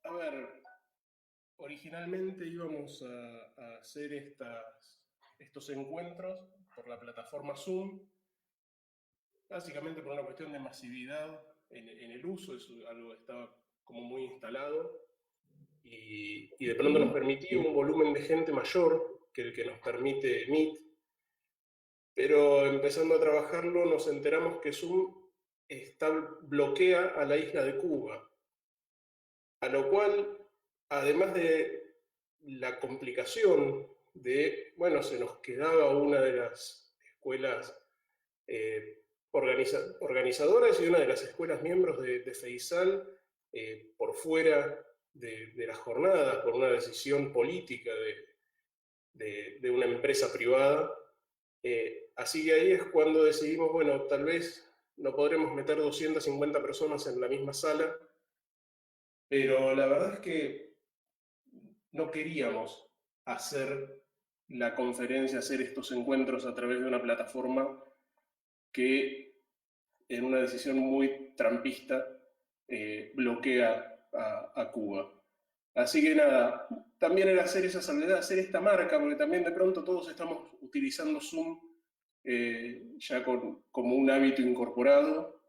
A ver, originalmente íbamos a hacer estos encuentros por la plataforma Zoom, básicamente por una cuestión de masividad en el uso, es algo que estaba como muy instalado y de pronto nos permitía un volumen de gente mayor que el que nos permite Meet, pero empezando a trabajarlo nos enteramos que Zoom bloquea a la isla de Cuba, a lo cual, además de la complicación de, bueno, se nos quedaba una de las escuelas organizadoras y una de las escuelas miembros de FEISAL por fuera de las jornadas, por una decisión política de una empresa privada. Así que ahí es cuando decidimos, bueno, tal vez no podremos meter 250 personas en la misma sala, pero la verdad es que no queríamos hacer la conferencia, hacer estos encuentros a través de una plataforma que en una decisión muy trampista bloquea a Cuba. Así que nada, también era hacer esa salvedad, hacer esta marca, porque también de pronto todos estamos utilizando Zoom ya como un hábito incorporado,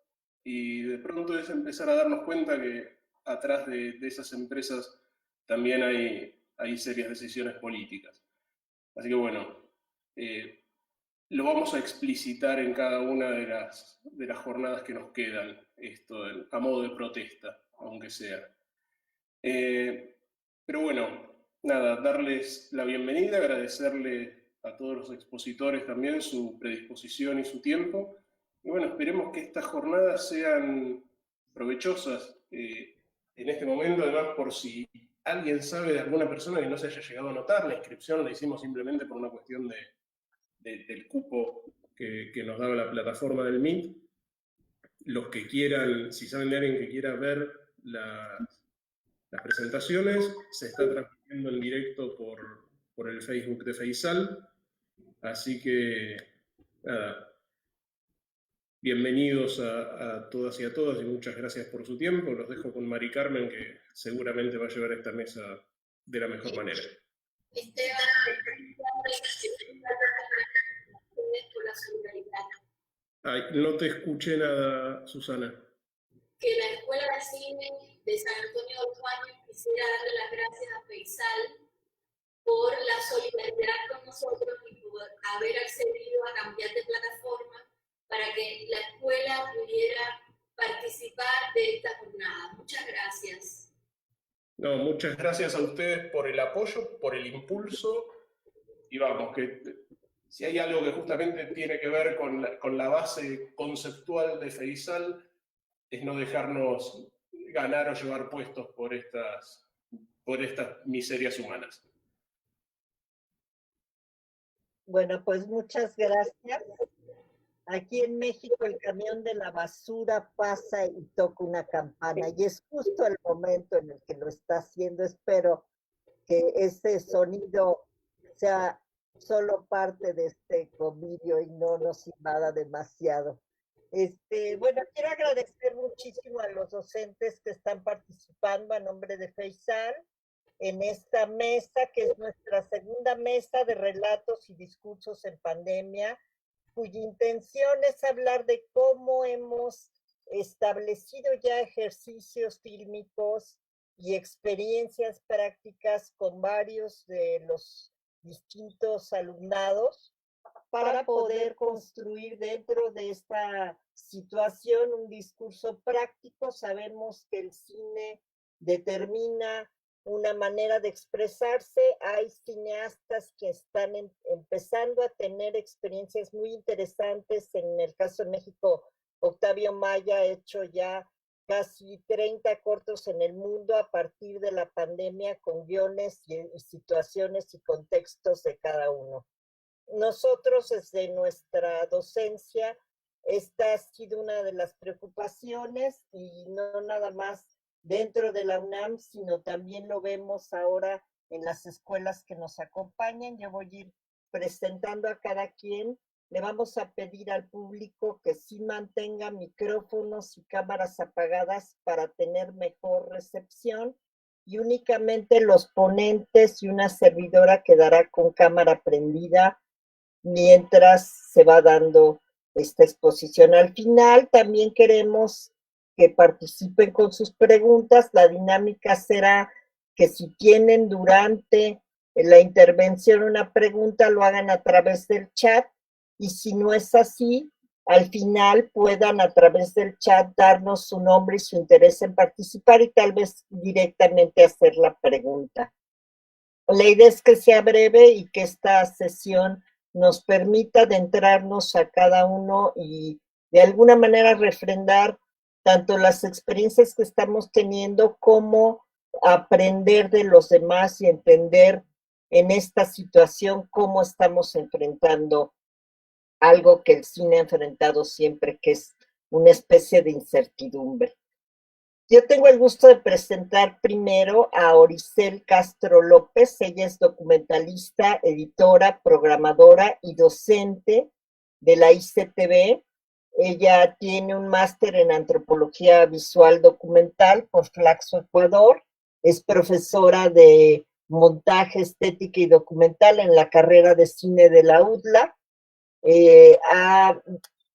y de pronto es empezar a darnos cuenta que atrás de esas empresas también hay serias decisiones políticas. Así que bueno, lo vamos a explicitar en cada una de las jornadas que nos quedan, esto a modo de protesta, aunque sea. Pero bueno, nada, darles la bienvenida, agradecerle a todos los expositores también su predisposición y su tiempo. Y bueno, esperemos que estas jornadas sean provechosas en este momento, además por si alguien sabe de alguna persona que no se haya llegado a anotar, la inscripción la hicimos simplemente por una cuestión del cupo que nos daba la plataforma del Meet. Los que quieran, si saben de alguien que quiera ver las presentaciones, se está transmitiendo en directo por el Facebook de FEISAL. Así que, nada, bienvenidos a todas y a todas y muchas gracias por su tiempo. Los dejo con Mari Carmen, que seguramente va a llevar esta mesa de la mejor manera. Ay, no te escuché nada, Susana. Que la Escuela de Cine de San Antonio del Guaño quisiera darle las gracias a FEISAL por la solidaridad con nosotros y por haber accedido a cambiar de plataforma para que la escuela pudiera participar de esta jornada. Muchas gracias. No, muchas gracias a ustedes por el apoyo, por el impulso, y vamos, que si hay algo que justamente tiene que ver con la base conceptual de FEISAL, es no dejarnos ganar o llevar puestos por estas miserias humanas. Bueno, pues muchas gracias. Aquí en México el camión de la basura pasa y toca una campana y es justo el momento en el que lo está haciendo. Espero que ese sonido sea solo parte de este convivio y no nos invada demasiado. Bueno, quiero agradecer muchísimo a los docentes que están participando a nombre de FEISAL en esta mesa, que es nuestra segunda mesa de relatos y discursos en pandemia, cuya intención es hablar de cómo hemos establecido ya ejercicios fílmicos y experiencias prácticas con varios de los distintos alumnados para poder construir dentro de esta situación un discurso práctico. Sabemos que el cine determina una manera de expresarse. Hay cineastas que están empezando a tener experiencias muy interesantes. En el caso de México, Octavio Maya ha hecho ya casi 30 cortos en el mundo a partir de la pandemia, con guiones y situaciones y contextos de cada uno. Nosotros, desde nuestra docencia, esta ha sido una de las preocupaciones, y no nada más dentro de la UNAM, sino también lo vemos ahora en las escuelas que nos acompañan. Yo voy a ir presentando a cada quien le vamos a pedir al público que sí mantenga micrófonos y cámaras apagadas para tener mejor recepción, y únicamente los ponentes y una servidora quedará con cámara prendida mientras se va dando esta exposición. Al final también queremos que participen con sus preguntas. La dinámica será que si tienen durante la intervención una pregunta, lo hagan a través del chat, y si no es así, al final puedan a través del chat darnos su nombre y su interés en participar y tal vez directamente hacer la pregunta. La idea es que sea breve y que esta sesión nos permita adentrarnos a cada uno y de alguna manera refrendar tanto las experiencias que estamos teniendo como aprender de los demás y entender en esta situación cómo estamos enfrentando algo que el cine ha enfrentado siempre, que es una especie de incertidumbre. Yo tengo el gusto de presentar primero a Oricel Castro López. Ella es documentalista, editora, programadora y docente de la ICTV. Ella tiene un máster en antropología visual documental por Flaxo, Ecuador. Es profesora de montaje, estética y documental en la carrera de cine de la UDLA. Ha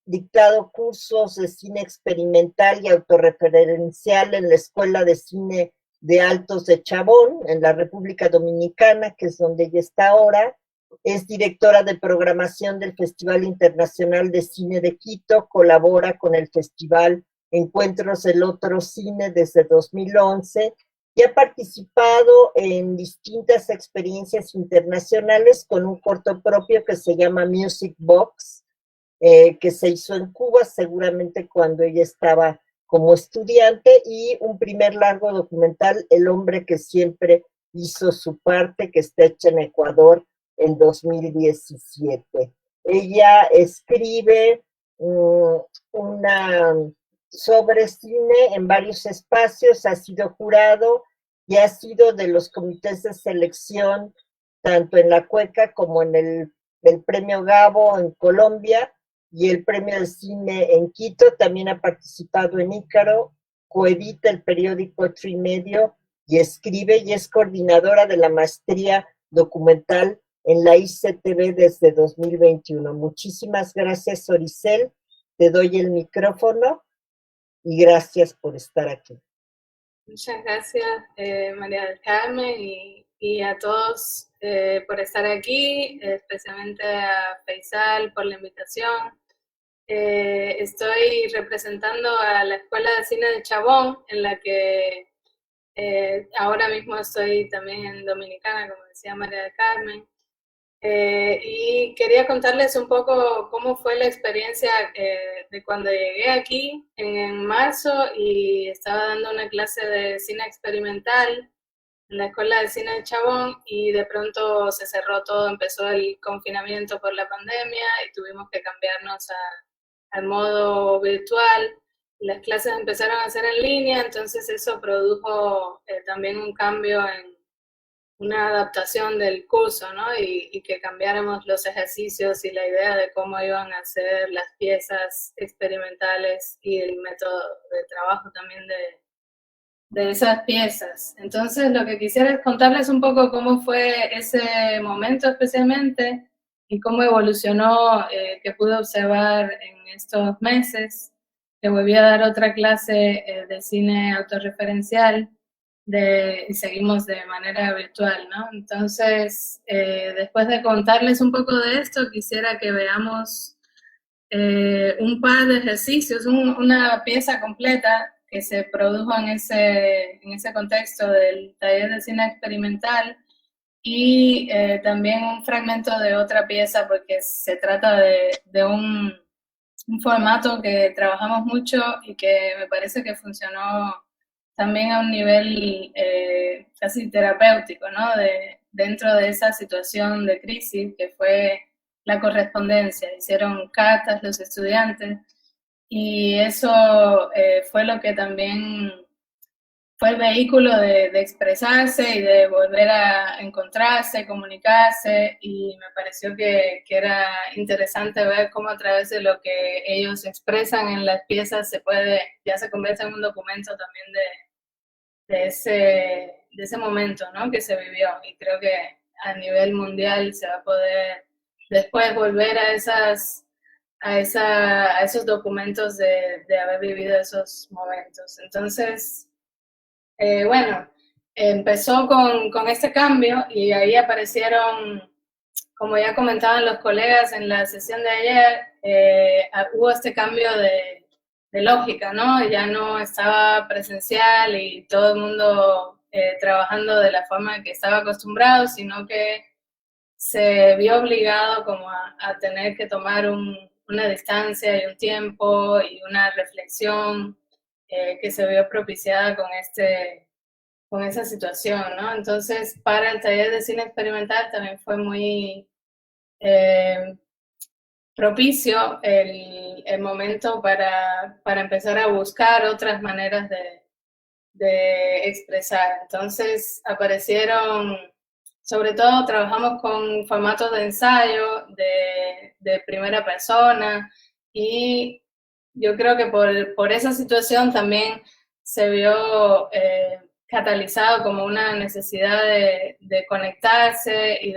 dictado cursos de cine experimental y autorreferencial en la Escuela de Cine de Altos de Chabón, en la República Dominicana, que es donde ella está ahora. Es directora de programación del Festival Internacional de Cine de Quito, colabora con el Festival Encuentros del Otro Cine desde 2011 y ha participado en distintas experiencias internacionales con un corto propio que se llama Music Box, que se hizo en Cuba, seguramente cuando ella estaba como estudiante, y un primer largo documental, El hombre que siempre hizo su parte, que está hecha en Ecuador en 2017. Ella escribe sobre cine en varios espacios, ha sido jurado y ha sido de los comités de selección tanto en la Cueca como en el Premio Gabo en Colombia y el Premio de Cine en Quito. También ha participado en Ícaro, coedita el periódico Trimedio y escribe, y es coordinadora de la maestría documental en la ICTV desde 2021. Muchísimas gracias, Oricel. Te doy el micrófono y gracias por estar aquí. Muchas gracias, María del Carmen, y a todos por estar aquí, especialmente a Faisal por la invitación. Estoy representando a la Escuela de Cine de Chabón, en la que ahora mismo estoy también en Dominicana, como decía María del Carmen. Y quería contarles un poco cómo fue la experiencia de cuando llegué aquí en marzo y estaba dando una clase de cine experimental en la Escuela de Cine de Chabón, y de pronto se cerró todo, empezó el confinamiento por la pandemia y tuvimos que cambiarnos al modo virtual. Las clases empezaron a ser en línea, entonces eso produjo también un cambio en una adaptación del curso, ¿no? Y que cambiáramos los ejercicios y la idea de cómo iban a ser las piezas experimentales y el método de trabajo también de esas piezas. Entonces, lo que quisiera es contarles un poco cómo fue ese momento especialmente y cómo evolucionó, que pude observar en estos meses. Le volví a dar otra clase de cine autorreferencial, y seguimos de manera virtual, ¿no? Entonces, después de contarles un poco de esto, quisiera que veamos un par de ejercicios, una pieza completa que se produjo en ese contexto del taller de cine experimental, y también un fragmento de otra pieza, porque se trata de un formato que trabajamos mucho y que me parece que funcionó también a un nivel casi terapéutico, ¿no? Dentro de esa situación de crisis que fue la correspondencia. Hicieron cartas los estudiantes y eso fue lo que también fue el vehículo de expresarse y de volver a encontrarse, comunicarse, y me pareció que era interesante ver cómo a través de lo que ellos expresan en las piezas ya se convierte en un documento también de ese momento, ¿no?, que se vivió. Y creo que a nivel mundial se va a poder después volver a esos documentos de haber vivido esos momentos. Entonces, bueno, empezó con este cambio y ahí aparecieron, como ya comentaban los colegas en la sesión de ayer, hubo este cambio de lógica, ¿no? Ya no estaba presencial y todo el mundo trabajando de la forma que estaba acostumbrado, sino que se vio obligado como a tener que tomar una distancia y un tiempo y una reflexión que se vio propiciada con esa situación, ¿no? Entonces, para el taller de cine experimental también fue muy propicio el momento para empezar a buscar otras maneras de expresar. Entonces, aparecieron, sobre todo trabajamos con formatos de ensayo, de primera persona, y yo creo que por esa situación también se vio catalizado como una necesidad de conectarse y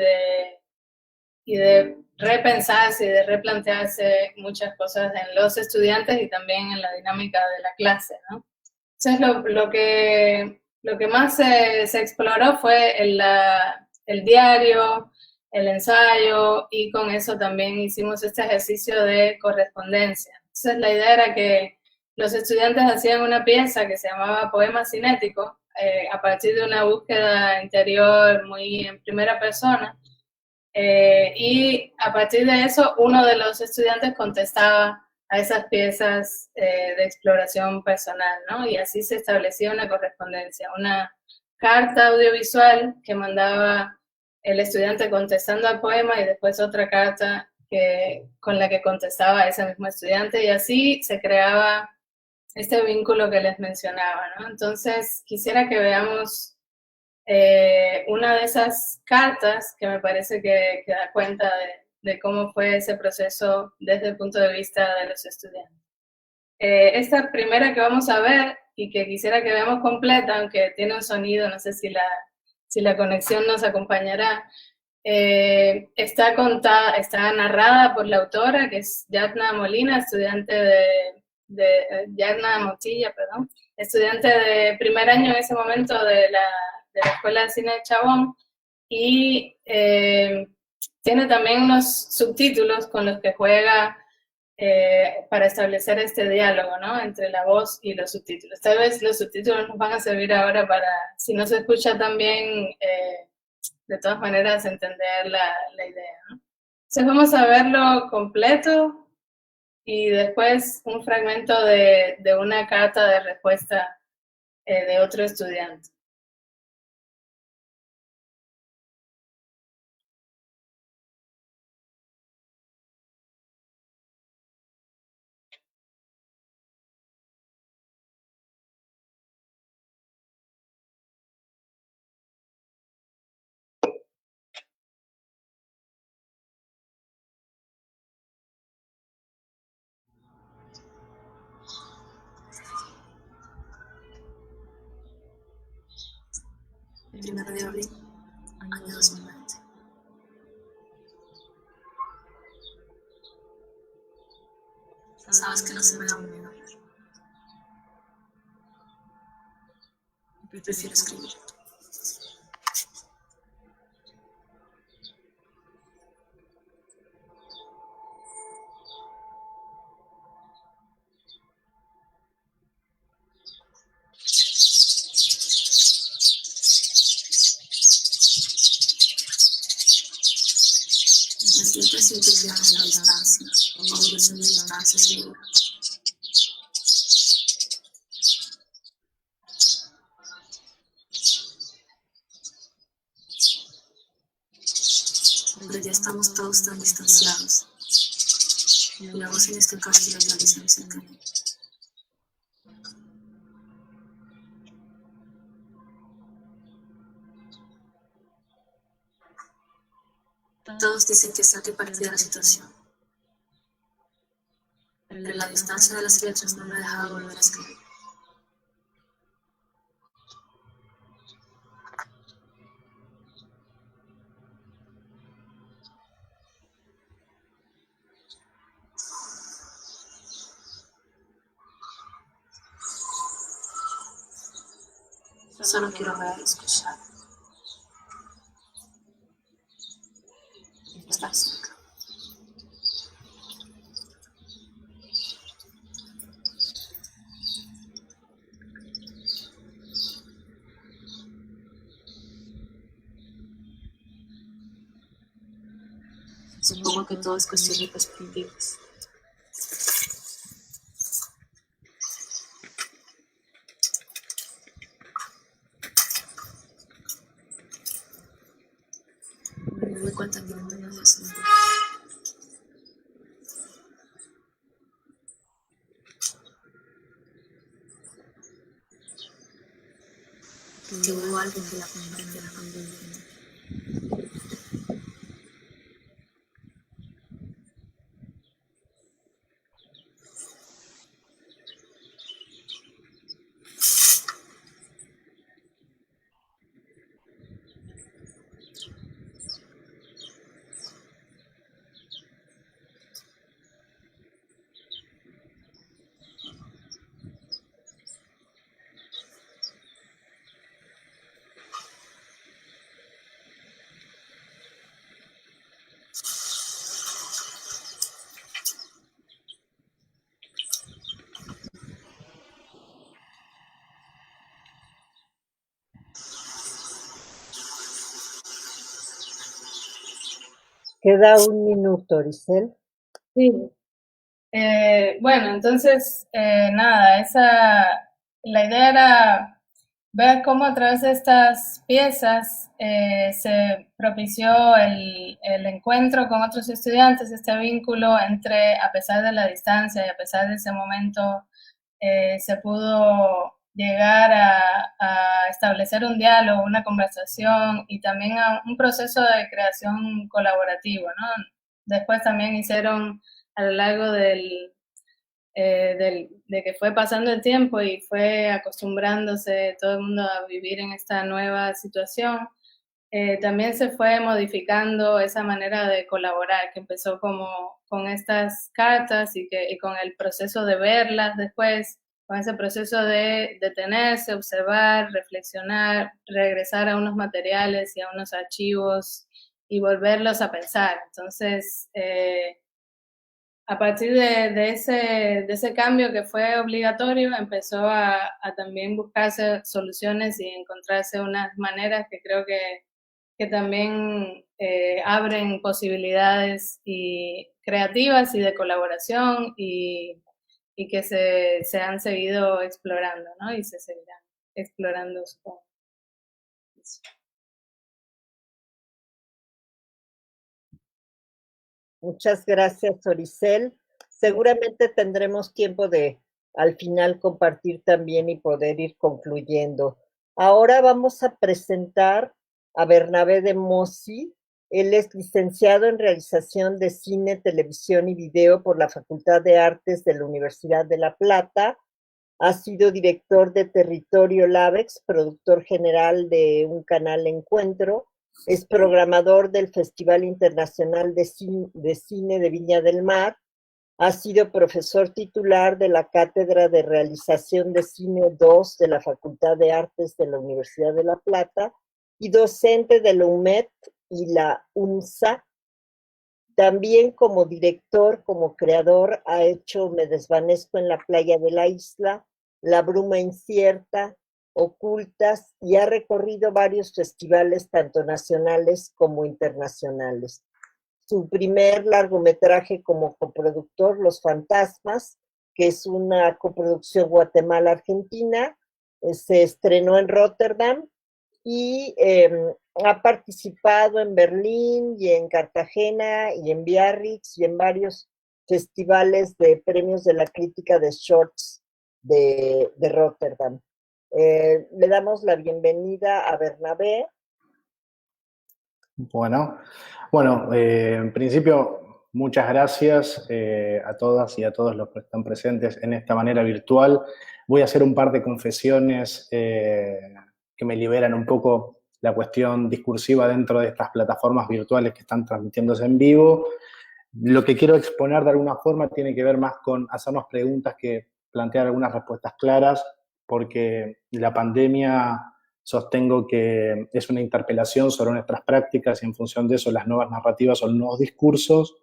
de repensarse y de replantearse muchas cosas en los estudiantes y también en la dinámica de la clase, ¿no? Entonces lo que más se exploró fue el diario, el ensayo, y con eso también hicimos este ejercicio de correspondencia. Entonces la idea era que los estudiantes hacían una pieza que se llamaba Poema Cinético, a partir de una búsqueda interior muy en primera persona, y a partir de eso uno de los estudiantes contestaba a esas piezas de exploración personal, ¿no? Y así se establecía una correspondencia, una carta audiovisual que mandaba el estudiante contestando al poema y después otra carta con la que contestaba ese mismo estudiante, y así se creaba este vínculo que les mencionaba, ¿no? Entonces, quisiera que veamos una de esas cartas que me parece que da cuenta de cómo fue ese proceso desde el punto de vista de los estudiantes. Esta primera que vamos a ver y que quisiera que veamos completa, aunque tiene un sonido, no sé si la conexión nos acompañará, está narrada por la autora, que es Yatna Molina, Yatna Montilla, perdón, estudiante de primer año en ese momento de la Escuela de Cine de Chabón, y tiene también unos subtítulos con los que juega para establecer este diálogo, ¿no?, entre la voz y los subtítulos. Tal vez los subtítulos nos van a servir ahora para, si no se escucha tan bien, de todas maneras entender la idea, ¿no? Entonces vamos a verlo completo y después un fragmento de una carta de respuesta de otro estudiante. El 1 de abril, año 2020. Sabes que no se me da muy bien hablar. Prefiero escribir. Siempre siento que viajas a la distancia, o vives en una distancia segura. Pero ya estamos todos tan distanciados. Y la voz en este caso la realiza mi cercanía. Todos dicen que saque partido de la situación, pero la distancia de las letras no me dejaba volver a escribir. Solo quiero ver y escuchar. Estar cerca. Supongo que todo es cuestión de perspectivas. Me doy cuenta que no me hace sentido. Que hubo alguien que la comprende, la comprende. Queda un minuto, Oricel. Sí. Bueno, entonces, nada, la idea era ver cómo a través de estas piezas se propició el encuentro con otros estudiantes, este vínculo entre, a pesar de la distancia y a pesar de ese momento, se pudo llegar a establecer un diálogo, una conversación y también a un proceso de creación colaborativo, ¿no? Después también hicieron a lo largo de que fue pasando el tiempo y fue acostumbrándose todo el mundo a vivir en esta nueva situación, también se fue modificando esa manera de colaborar, que empezó como con estas cartas y con el proceso de verlas después, con ese proceso de detenerse, observar, reflexionar, regresar a unos materiales y a unos archivos y volverlos a pensar. Entonces, a partir de ese cambio que fue obligatorio, empezó a también buscarse soluciones y encontrarse unas maneras que creo que también abren posibilidades creativas y de colaboración y que se han seguido explorando, ¿no? Y se seguirán explorando, supongo. Eso. Muchas gracias, Oricel. Seguramente tendremos tiempo de al final compartir también y poder ir concluyendo. Ahora vamos a presentar a Bernabé de Mossi. Él es licenciado en realización de cine, televisión y video por la Facultad de Artes de la Universidad de La Plata. Ha sido director de Territorio Labex, productor general de un canal Encuentro. Es programador del Festival Internacional de Cine de Viña del Mar. Ha sido profesor titular de la Cátedra de Realización de Cine 2 de la Facultad de Artes de la Universidad de La Plata y docente de la UMED y la UNSA. También como director, como creador, ha hecho Me desvanezco en la playa de la isla, La bruma incierta, Ocultas, y ha recorrido varios festivales, tanto nacionales como internacionales. Su primer largometraje como coproductor, Los Fantasmas, que es una coproducción Guatemala-Argentina, se estrenó en Rotterdam y ha participado en Berlín y en Cartagena y en Biarritz y en varios festivales de premios de la crítica de shorts de Rotterdam. Le damos la bienvenida a Bernabé. Bueno, en principio, muchas gracias a todas y a todos los que están presentes en esta manera virtual. Voy a hacer un par de confesiones que me liberan un poco la cuestión discursiva dentro de estas plataformas virtuales que están transmitiéndose en vivo. Lo que quiero exponer de alguna forma tiene que ver más con hacernos preguntas que plantear algunas respuestas claras, porque la pandemia sostengo que es una interpelación sobre nuestras prácticas y en función de eso las nuevas narrativas o los nuevos discursos,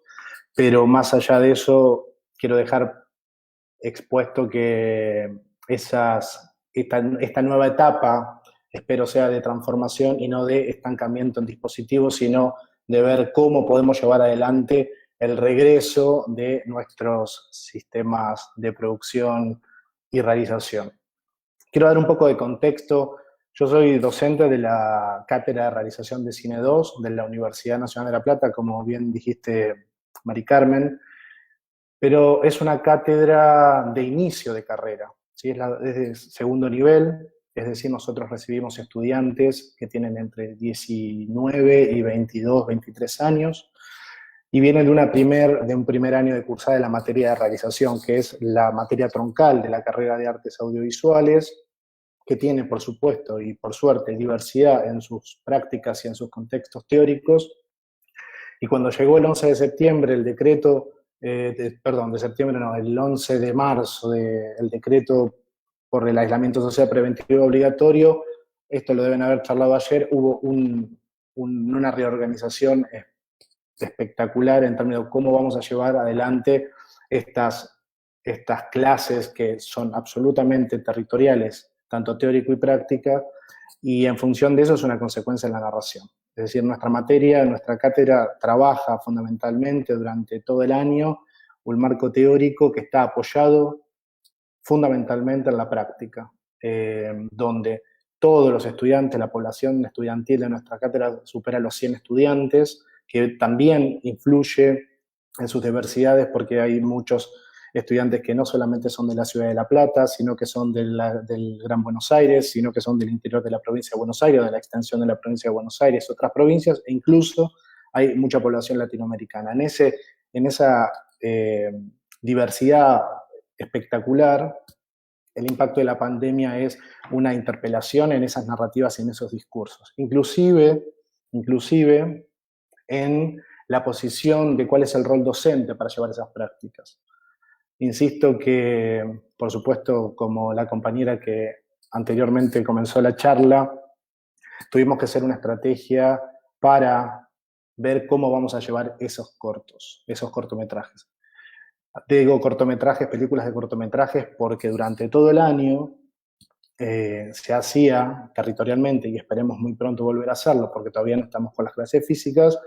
pero más allá de eso quiero dejar expuesto que esta nueva etapa espero sea de transformación y no de estancamiento en dispositivos, sino de ver cómo podemos llevar adelante el regreso de nuestros sistemas de producción y realización. Quiero dar un poco de contexto. Yo soy docente de la Cátedra de Realización de Cine 2 de la Universidad Nacional de La Plata, como bien dijiste, Mari Carmen, pero es una cátedra de inicio de carrera, ¿sí? Es de segundo nivel, es decir, nosotros recibimos estudiantes que tienen entre 19 y 22, 23 años, y vienen de un primer año de cursada de la materia de realización, que es la materia troncal de la carrera de artes audiovisuales, que tiene, por supuesto, y por suerte, diversidad en sus prácticas y en sus contextos teóricos. Y cuando llegó el 11 de septiembre el decreto, el 11 de marzo el decreto por el aislamiento social preventivo obligatorio, esto lo deben haber charlado ayer, hubo una reorganización espectacular en términos de cómo vamos a llevar adelante estas clases que son absolutamente territoriales, tanto teórico y práctica, y en función de eso es una consecuencia en la narración. Es decir, nuestra cátedra trabaja fundamentalmente durante todo el año un marco teórico que está apoyado fundamentalmente en la práctica, donde todos los estudiantes, la población estudiantil de nuestra cátedra supera los 100 estudiantes, que también influye en sus diversidades porque hay muchos estudiantes que no solamente son de la ciudad de La Plata, sino que son del Gran Buenos Aires, sino que son del interior de la provincia de Buenos Aires, de la extensión de la provincia de Buenos Aires, otras provincias, e incluso hay mucha población latinoamericana. En esa diversidad espectacular, el impacto de la pandemia es una interpelación en esas narrativas y en esos discursos. Inclusive en la posición de cuál es el rol docente para llevar esas prácticas. Insisto que, por supuesto, como la compañera que anteriormente comenzó la charla, tuvimos que hacer una estrategia para ver cómo vamos a llevar esos cortometrajes. Digo cortometrajes, películas de cortometrajes, porque durante todo el año se hacía territorialmente, y esperemos muy pronto volver a hacerlo, porque todavía no estamos con las clases físicas,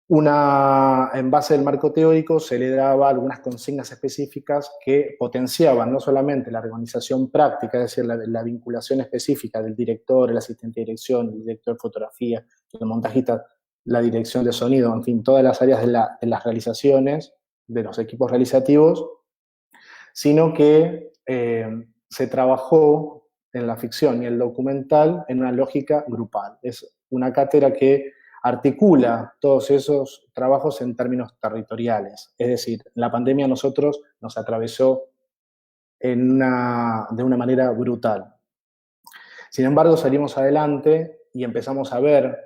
en base del marco teórico se le daba algunas consignas específicas que potenciaban no solamente la organización práctica, es decir, la vinculación específica del director, el asistente de dirección, el director de fotografía, el montajista, la dirección de sonido, en fin, todas las áreas de las realizaciones, de los equipos realizativos, sino que se trabajó en la ficción y el documental en una lógica grupal. Es una cátedra que articula todos esos trabajos en términos territoriales. Es decir, la pandemia a nosotros nos atravesó de una manera brutal. Sin embargo, salimos adelante y empezamos a ver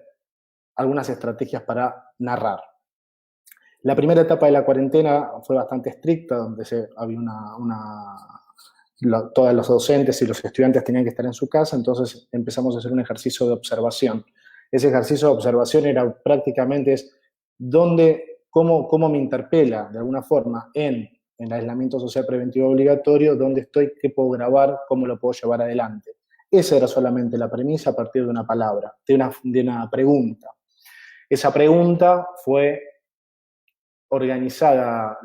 algunas estrategias para narrar. La primera etapa de la cuarentena fue bastante estricta, donde había todos los docentes y los estudiantes tenían que estar en su casa, entonces empezamos a hacer un ejercicio de observación. Ese ejercicio de observación era prácticamente cómo me interpela de alguna forma en el aislamiento social preventivo obligatorio, dónde estoy, qué puedo grabar, cómo lo puedo llevar adelante. Esa era solamente la premisa a partir de una palabra, de una pregunta. Esa pregunta fue organizada,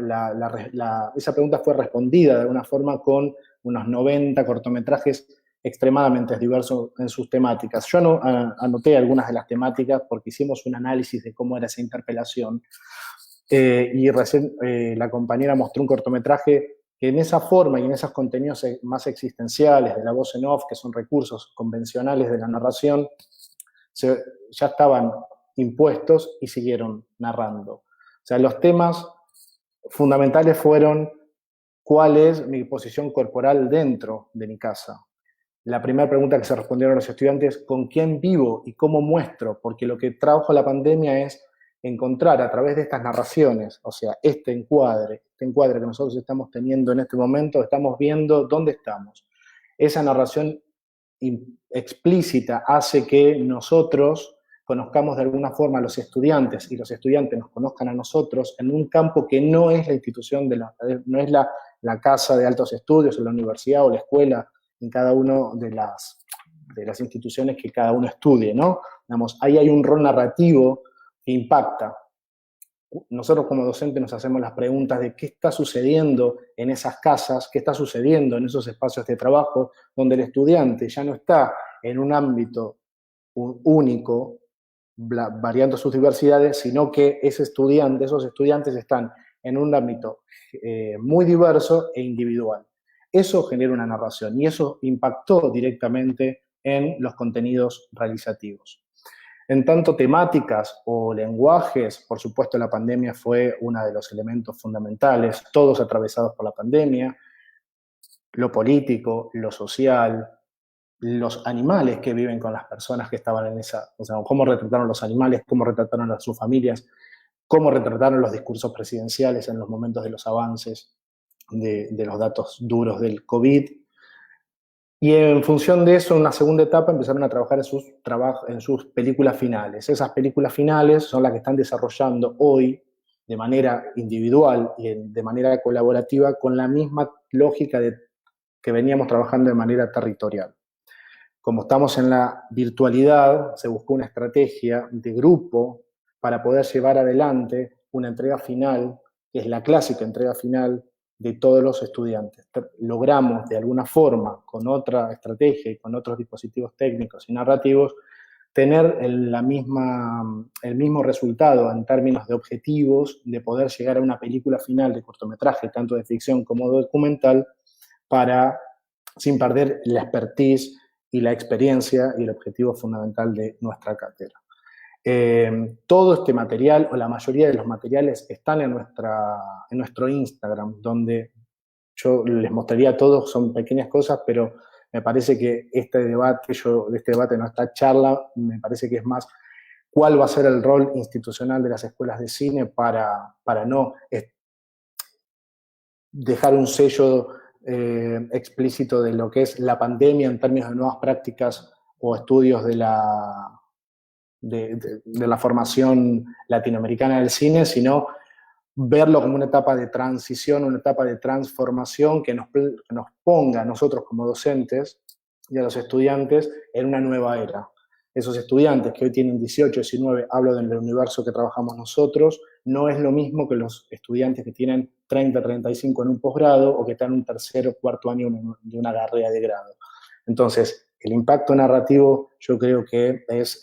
esa pregunta fue respondida de alguna forma con unos 90 cortometrajes extremadamente diversos en sus temáticas. Yo anoté algunas de las temáticas porque hicimos un análisis de cómo era esa interpelación y recién la compañera mostró un cortometraje que en esa forma y en esos contenidos más existenciales de la voz en off, que son recursos convencionales de la narración, ya estaban impuestos y siguieron narrando. O sea, los temas fundamentales fueron cuál es mi posición corporal dentro de mi casa. La primera pregunta que se respondieron los estudiantes, ¿con quién vivo y cómo muestro? Porque lo que trajo la pandemia es encontrar a través de estas narraciones, o sea, este encuadre que nosotros estamos teniendo en este momento, estamos viendo dónde estamos. Esa narración explícita hace que nosotros conozcamos de alguna forma a los estudiantes y los estudiantes nos conozcan a nosotros en un campo que no es la institución, no es la casa de altos estudios o la universidad o la escuela, en cada una de las instituciones que cada uno estudie, ¿no? Digamos, ahí hay un rol narrativo que impacta. Nosotros como docentes nos hacemos las preguntas de qué está sucediendo en esas casas, qué está sucediendo en esos espacios de trabajo, donde el estudiante ya no está en un ámbito único, variando sus diversidades, sino que esos estudiantes están en un ámbito muy diverso e individual. Eso genera una narración y eso impactó directamente en los contenidos realizativos. En tanto temáticas o lenguajes, por supuesto la pandemia fue uno de los elementos fundamentales, todos atravesados por la pandemia, lo político, lo social, los animales que viven con las personas que estaban en esa, o sea, cómo retrataron los animales, cómo retrataron a sus familias, cómo retrataron los discursos presidenciales en los momentos de los avances de los datos duros del COVID. Y en función de eso, en una segunda etapa, empezaron a trabajar en sus películas finales. Esas películas finales son las que están desarrollando hoy de manera individual y de manera colaborativa con la misma lógica que veníamos trabajando de manera territorial. Como estamos en la virtualidad, se buscó una estrategia de grupo para poder llevar adelante una entrega final, que es la clásica entrega final de todos los estudiantes. Logramos de alguna forma, con otra estrategia y con otros dispositivos técnicos y narrativos, tener el mismo resultado en términos de objetivos, de poder llegar a una película final de cortometraje, tanto de ficción como documental, sin perder la expertise y la experiencia y el objetivo fundamental de nuestra cátedra. Todo este material, o la mayoría de los materiales, están en nuestro Instagram, donde yo les mostraría todos, son pequeñas cosas, pero me parece que de este debate, no, esta charla, me parece que es más cuál va a ser el rol institucional de las escuelas de cine para no dejar un sello explícito de lo que es la pandemia en términos de nuevas prácticas o estudios de la formación latinoamericana del cine, sino verlo como una etapa de transición, una etapa de transformación que nos ponga a nosotros como docentes y a los estudiantes en una nueva era. Esos estudiantes que hoy tienen 18, 19, hablo del universo que trabajamos nosotros, no es lo mismo que los estudiantes que tienen 30, 35 en un posgrado o que están en un tercer o cuarto año de una carrera de grado. Entonces, el impacto narrativo yo creo que es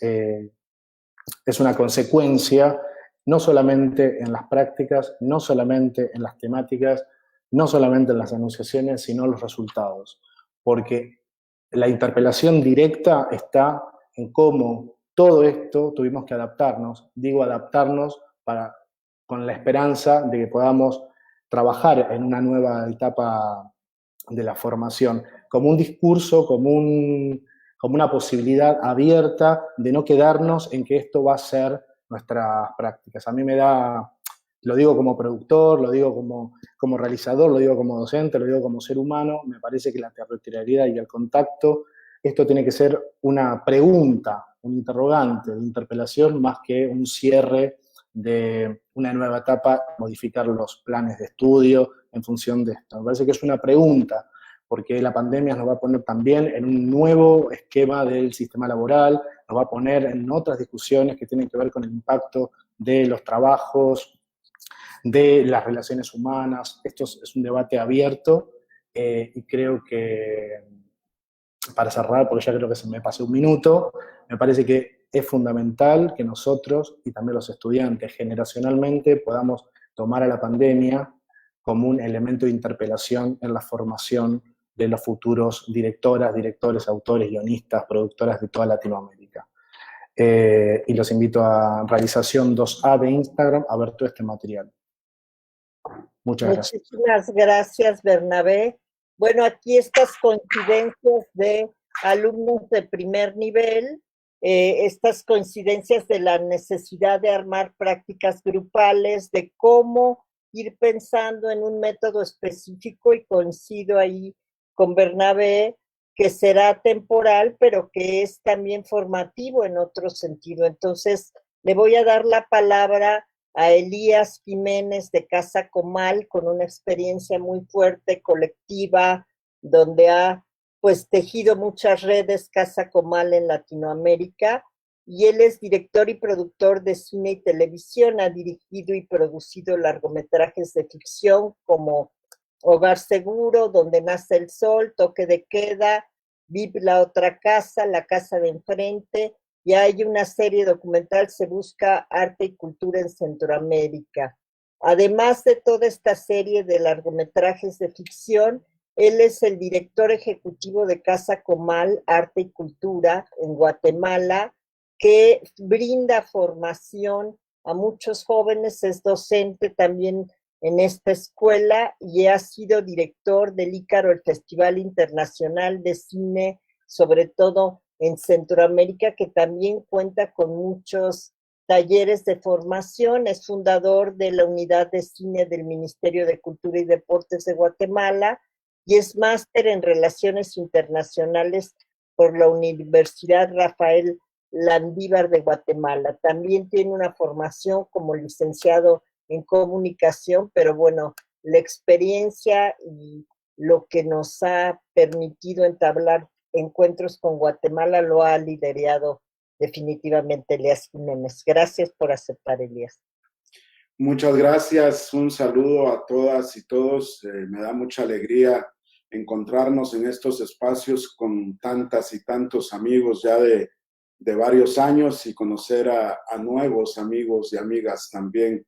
una consecuencia no solamente en las prácticas, no solamente en las temáticas, no solamente en las enunciaciones, sino en los resultados. Porque la interpelación directa está en cómo todo esto tuvimos que adaptarnos. Digo adaptarnos con la esperanza de que podamos trabajar en una nueva etapa de la formación, como un discurso, como una posibilidad abierta de no quedarnos en que esto va a ser nuestras prácticas. A mí lo digo como productor, lo digo como realizador, lo digo como docente, lo digo como ser humano, me parece que la territorialidad y el contacto, esto tiene que ser una pregunta, un interrogante de interpelación más que un cierre de una nueva etapa, modificar los planes de estudio en función de esto. Me parece que es una pregunta, porque la pandemia nos va a poner también en un nuevo esquema del sistema laboral, nos va a poner en otras discusiones que tienen que ver con el impacto de los trabajos, de las relaciones humanas. Esto es un debate abierto y creo que, para cerrar, porque ya creo que se me pasó un minuto, me parece que es fundamental que nosotros y también los estudiantes generacionalmente podamos tomar a la pandemia como un elemento de interpelación en la formación de los futuros directoras, directores, autores, guionistas, productoras de toda Latinoamérica. y los invito a Realización 2A de Instagram a ver todo este material. Muchas gracias. Muchísimas gracias, Bernabé. Bueno, aquí estas coincidencias de alumnos de primer nivel, estas coincidencias de la necesidad de armar prácticas grupales, de cómo ir pensando en un método específico, y coincido ahí con Bernabé, que será temporal, pero que es también formativo en otro sentido. Entonces, le voy a dar la palabra a Elías Jiménez de Casa Comal, con una experiencia muy fuerte, colectiva, donde ha pues tejido muchas redes Casa Comal en Latinoamérica, y él es director y productor de cine y televisión, ha dirigido y producido largometrajes de ficción como Hogar Seguro, Donde Nace el Sol, Toque de Queda, Vive la Otra Casa, La Casa de Enfrente, y hay una serie documental, Se Busca Arte y Cultura en Centroamérica. Además de toda esta serie de largometrajes de ficción, él es el director ejecutivo de Casa Comal, Arte y Cultura en Guatemala, que brinda formación a muchos jóvenes, es docente también en esta escuela y ha sido director del Ícaro, el Festival Internacional de Cine, sobre todo en Centroamérica, que también cuenta con muchos talleres de formación. Es fundador de la Unidad de Cine del Ministerio de Cultura y Deportes de Guatemala y es máster en Relaciones Internacionales por la Universidad Rafael Landívar de Guatemala. También tiene una formación como licenciado en comunicación, pero bueno, la experiencia y lo que nos ha permitido entablar encuentros con Guatemala lo ha liderado definitivamente Elías Jiménez. Gracias por aceptar, Elías. Muchas gracias, un saludo a todas y todos. Me da mucha alegría encontrarnos en estos espacios con tantas y tantos amigos ya de varios años y conocer a nuevos amigos y amigas también.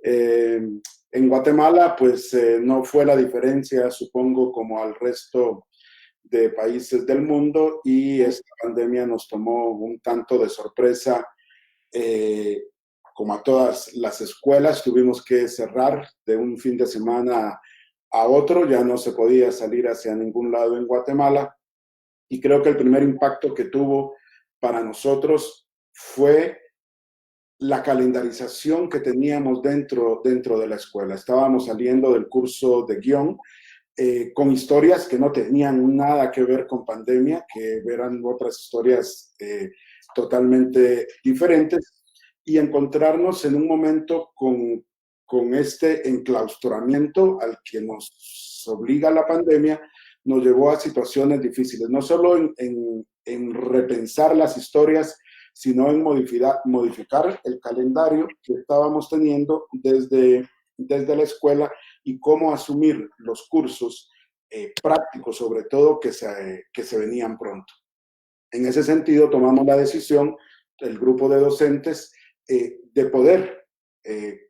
En Guatemala, pues no fue la diferencia, supongo, como al resto de países del mundo, y esta pandemia nos tomó un tanto de sorpresa. Como a todas las escuelas, tuvimos que cerrar de un fin de semana a otro, ya no se podía salir hacia ningún lado en Guatemala, y creo que el primer impacto que tuvo para nosotros fue la calendarización que teníamos dentro de la escuela. Estábamos saliendo del curso de guión con historias que no tenían nada que ver con pandemia, que eran otras historias totalmente diferentes, y encontrarnos en un momento con este enclaustramiento al que nos obliga la pandemia, nos llevó a situaciones difíciles, no solo en repensar las historias, sino en modificar el calendario que estábamos teniendo desde la escuela y cómo asumir los cursos prácticos, sobre todo, que se venían pronto. En ese sentido, tomamos la decisión, el grupo de docentes, de poder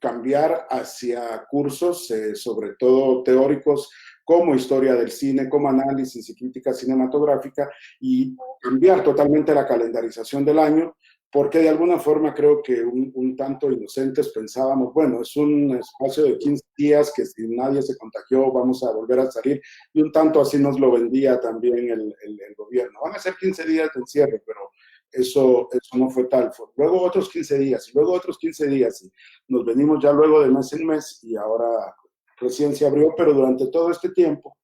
cambiar hacia cursos, sobre todo teóricos, como historia del cine, como análisis y crítica cinematográfica, y cambiar totalmente la calendarización del año, porque de alguna forma creo que un tanto inocentes pensábamos, bueno, es un espacio de 15 días que si nadie se contagió vamos a volver a salir, y un tanto así nos lo vendía también el gobierno. Van a ser 15 días de encierro, pero eso no fue tal. Luego otros 15 días, y luego otros 15 días, y nos venimos ya luego de mes en mes, y ahora recién se abrió, pero durante todo este tiempo,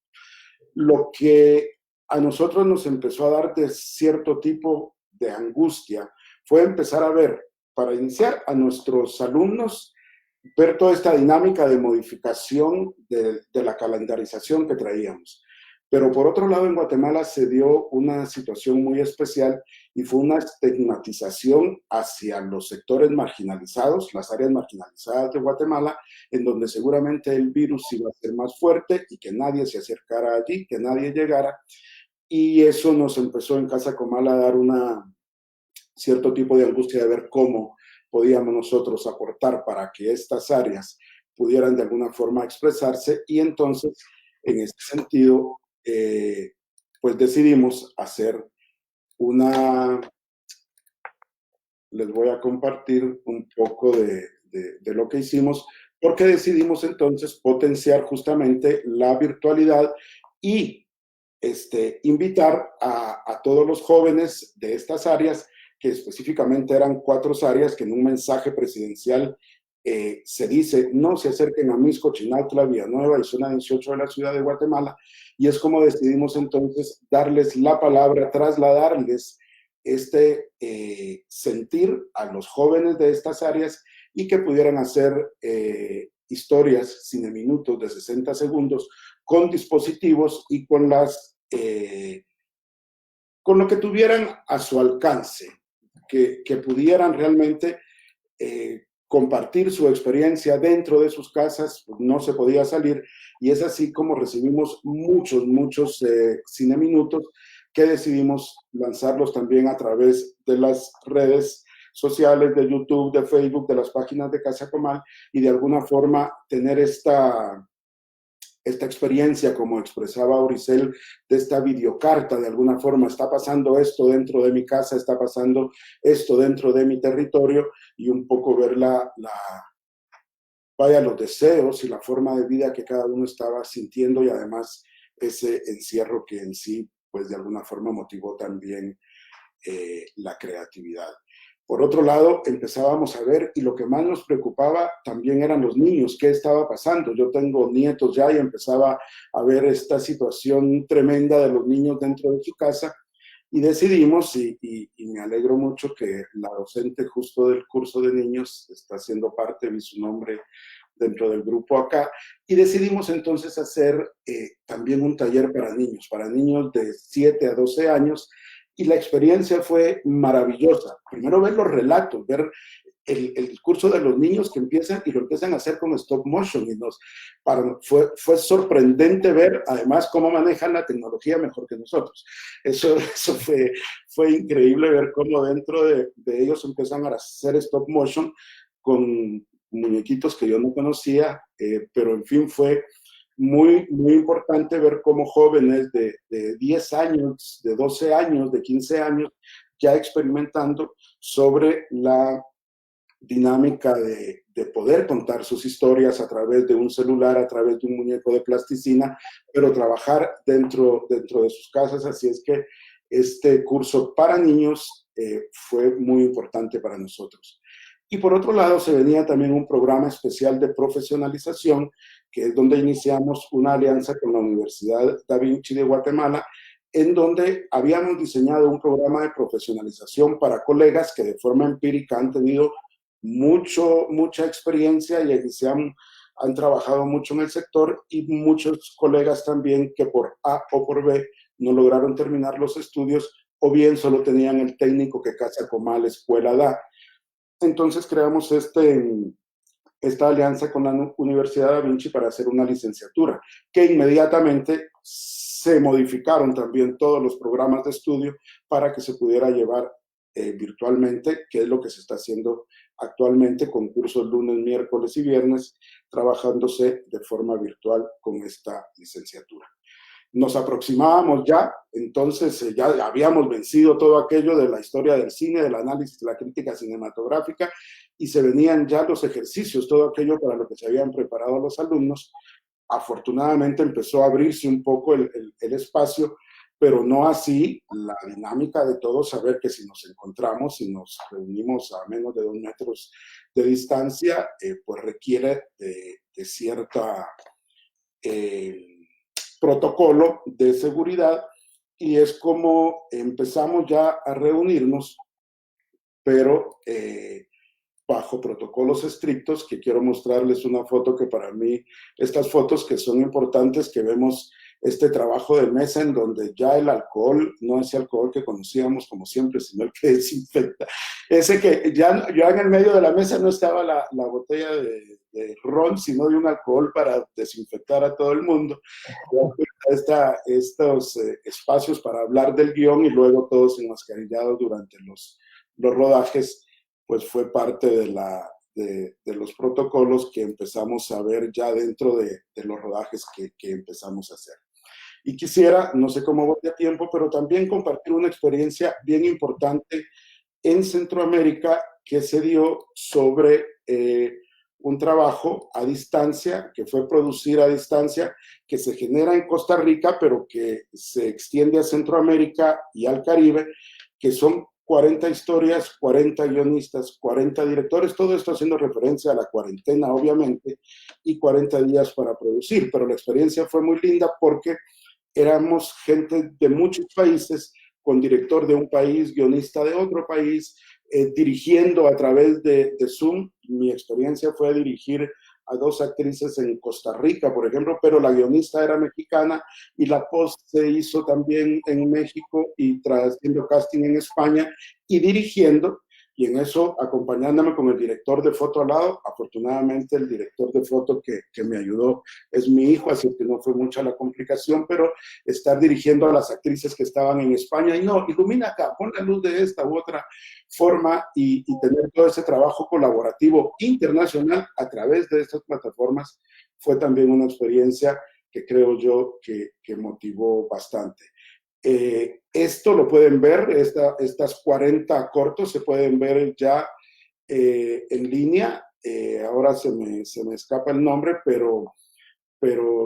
lo que a nosotros nos empezó a dar de cierto tipo de angustia fue empezar a ver, para iniciar, a nuestros alumnos, ver toda esta dinámica de modificación de la calendarización que traíamos. Pero por otro lado, en Guatemala se dio una situación muy especial y fue una estigmatización hacia los sectores marginalizados, las áreas marginalizadas de Guatemala, en donde seguramente el virus iba a ser más fuerte y que nadie se acercara allí, que nadie llegara. Y eso nos empezó en Casa Comal a dar cierto tipo de angustia de ver cómo podíamos nosotros aportar para que estas áreas pudieran de alguna forma expresarse, y entonces, en ese sentido, pues decidimos hacer una les voy a compartir un poco de lo que hicimos, porque decidimos entonces potenciar justamente la virtualidad y invitar a todos los jóvenes de estas áreas, que específicamente eran 4 áreas que en un mensaje presidencial se dice: no se acerquen a Mixco, Chinantla, Villanueva y zona 18 de la ciudad de Guatemala. Y es como decidimos entonces darles la palabra, trasladarles sentir a los jóvenes de estas áreas y que pudieran hacer historias cineminutos de 60 segundos con dispositivos y con lo que tuvieran a su alcance, que pudieran realmente compartir su experiencia dentro de sus casas. No se podía salir, y es así como recibimos muchos cineminutos que decidimos lanzarlos también a través de las redes sociales, de YouTube, de Facebook, de las páginas de Casa Comal, y de alguna forma tener esta experiencia, como expresaba Auricel, de esta videocarta. De alguna forma está pasando esto dentro de mi casa, está pasando esto dentro de mi territorio, y un poco ver los deseos y la forma de vida que cada uno estaba sintiendo, y además ese encierro que en sí, pues de alguna forma motivó también la creatividad. Por otro lado, empezábamos a ver, y lo que más nos preocupaba también eran los niños, qué estaba pasando. Yo tengo nietos ya, y empezaba a ver esta situación tremenda de los niños dentro de su casa, y decidimos, y me alegro mucho que la docente justo del curso de niños está siendo parte, vi su nombre dentro del grupo acá, y decidimos entonces hacer también un taller para niños de 7 a 12 años, y la experiencia fue maravillosa. Primero ver los relatos, ver el discurso de los niños que empiezan a hacer con stop motion, y fue sorprendente ver además cómo manejan la tecnología mejor que nosotros. Eso fue increíble ver cómo dentro de ellos empiezan a hacer stop motion con muñequitos que yo no conocía, pero en fin, fue muy importante ver cómo jóvenes de 10 años, de 12 años, de 15 años, ya experimentando sobre la dinámica de poder contar sus historias a través de un celular, a través de un muñeco de plasticina, pero trabajar dentro de sus casas. Así es que este curso para niños fue muy importante para nosotros. Y por otro lado, se venía también un programa especial de profesionalización, que es donde iniciamos una alianza con la Universidad Da Vinci de Guatemala, en donde habíamos diseñado un programa de profesionalización para colegas que de forma empírica han tenido mucha experiencia y se han trabajado mucho en el sector, y muchos colegas también que por A o por B no lograron terminar los estudios, o bien solo tenían el técnico que Casa Comal Escuela da. Entonces creamos esta alianza con la Universidad Da Vinci para hacer una licenciatura, que inmediatamente se modificaron también todos los programas de estudio para que se pudiera llevar virtualmente, que es lo que se está haciendo actualmente, con cursos lunes, miércoles y viernes, trabajándose de forma virtual con esta licenciatura. Nos aproximábamos ya, entonces ya habíamos vencido todo aquello de la historia del cine, del análisis, de la crítica cinematográfica, y se venían ya los ejercicios, todo aquello para lo que se habían preparado los alumnos. Afortunadamente empezó a abrirse un poco el espacio, pero no así la dinámica de todos, saber que si nos encontramos y nos reunimos a menos de 2 metros de distancia, pues requiere de cierta protocolo de seguridad, y es como empezamos ya a reunirnos, pero bajo protocolos estrictos, que quiero mostrarles una foto que para mí, estas fotos que son importantes, que vemos este trabajo de mesa en donde ya el alcohol, no ese alcohol que conocíamos como siempre, sino el que desinfecta, ese que ya en el medio de la mesa no estaba la botella de ron, sino de un alcohol para desinfectar a todo el mundo. Estos espacios para hablar del guión, y luego todos enmascarillados durante los rodajes, pues fue parte de los protocolos que empezamos a ver ya dentro de los rodajes que empezamos a hacer. Y quisiera, no sé cómo voy a tiempo, pero también compartir una experiencia bien importante en Centroamérica que se dio sobre un trabajo a distancia, que fue producir a distancia, que se genera en Costa Rica, pero que se extiende a Centroamérica y al Caribe, que son 40 historias, 40 guionistas, 40 directores, todo esto haciendo referencia a la cuarentena, obviamente, y 40 días para producir, pero la experiencia fue muy linda porque éramos gente de muchos países, con director de un país, guionista de otro país, dirigiendo a través de Zoom. Mi experiencia fue dirigir a 2 actrices en Costa Rica, por ejemplo, pero la guionista era mexicana y la post se hizo también en México y haciendo casting en España y dirigiendo, y en eso acompañándome con el director de foto al lado. Afortunadamente el director de foto que me ayudó es mi hijo, así que no fue mucha la complicación, pero estar dirigiendo a las actrices que estaban en España y no, ilumina acá, pon la luz de esta u otra forma y tener todo ese trabajo colaborativo internacional a través de estas plataformas fue también una experiencia que creo yo que motivó bastante. Esto lo pueden ver, estas 40 cortos se pueden ver ya en línea. Ahora se me escapa el nombre, pero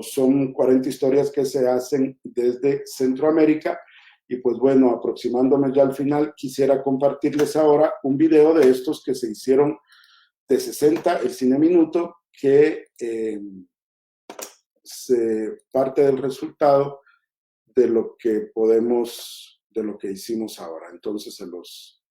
son 40 historias que se hacen desde Centroamérica. Y pues bueno, aproximándome ya al final, quisiera compartirles ahora un video de estos que se hicieron de 60, el cine minuto, que se parte del resultado de lo que de lo que hicimos ahora. Entonces se los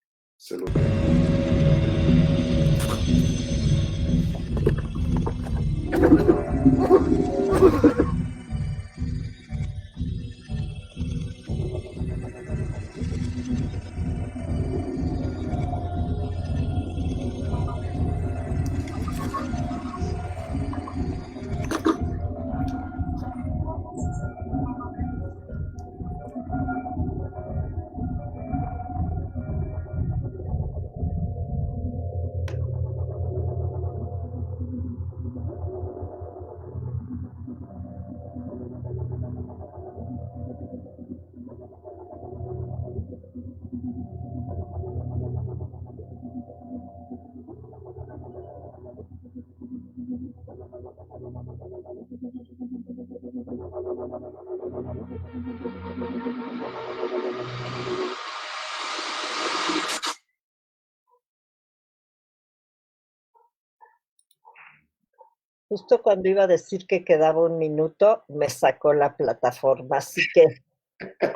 Justo cuando iba a decir que quedaba un minuto, me sacó la plataforma, así que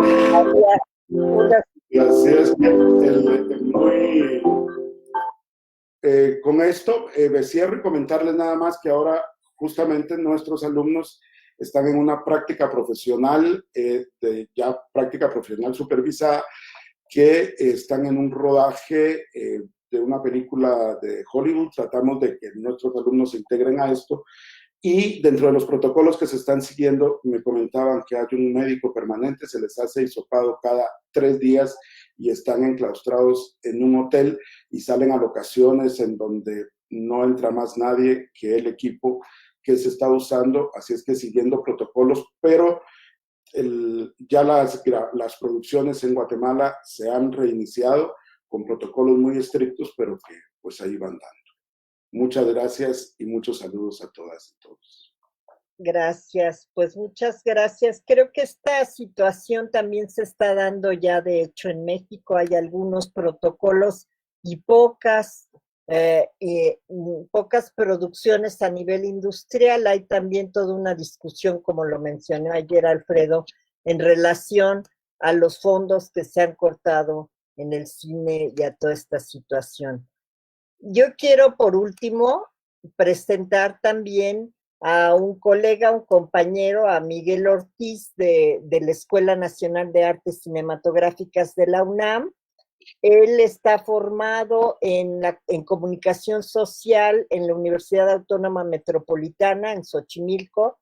había unas... Así es, con esto me cierro y comentarles nada más que ahora justamente nuestros alumnos están en una práctica profesional, ya práctica profesional supervisada, que están en un rodaje de una película de Hollywood. Tratamos de que nuestros alumnos se integren a esto. Y dentro de los protocolos que se están siguiendo, me comentaban que hay un médico permanente, se les hace hisopado cada 3 días y están enclaustrados en un hotel y salen a locaciones en donde no entra más nadie que el equipo que se está usando. Así es que siguiendo protocolos, pero ya las producciones en Guatemala se han reiniciado con protocolos muy estrictos, pero que pues ahí van dando. Muchas gracias y muchos saludos a todas y todos. Gracias, pues muchas gracias. Creo que esta situación también se está dando ya, de hecho, en México hay algunos protocolos y pocas producciones a nivel industrial. Hay también toda una discusión, como lo mencionó ayer Alfredo, en relación a los fondos que se han cortado en el cine y a toda esta situación. Yo quiero, por último, presentar también a un colega, un compañero, a Miguel Ortiz de la Escuela Nacional de Artes Cinematográficas de la UNAM. Él está formado en comunicación social en la Universidad Autónoma Metropolitana en Xochimilco,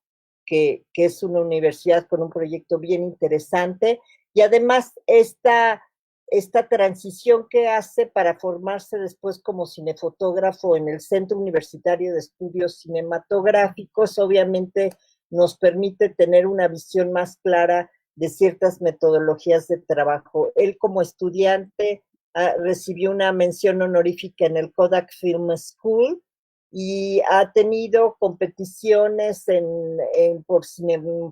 que es una universidad con un proyecto bien interesante, y además esta transición que hace para formarse después como cinefotógrafo en el Centro Universitario de Estudios Cinematográficos, obviamente nos permite tener una visión más clara de ciertas metodologías de trabajo. Él como estudiante recibió una mención honorífica en el Kodak Film School y ha tenido competiciones por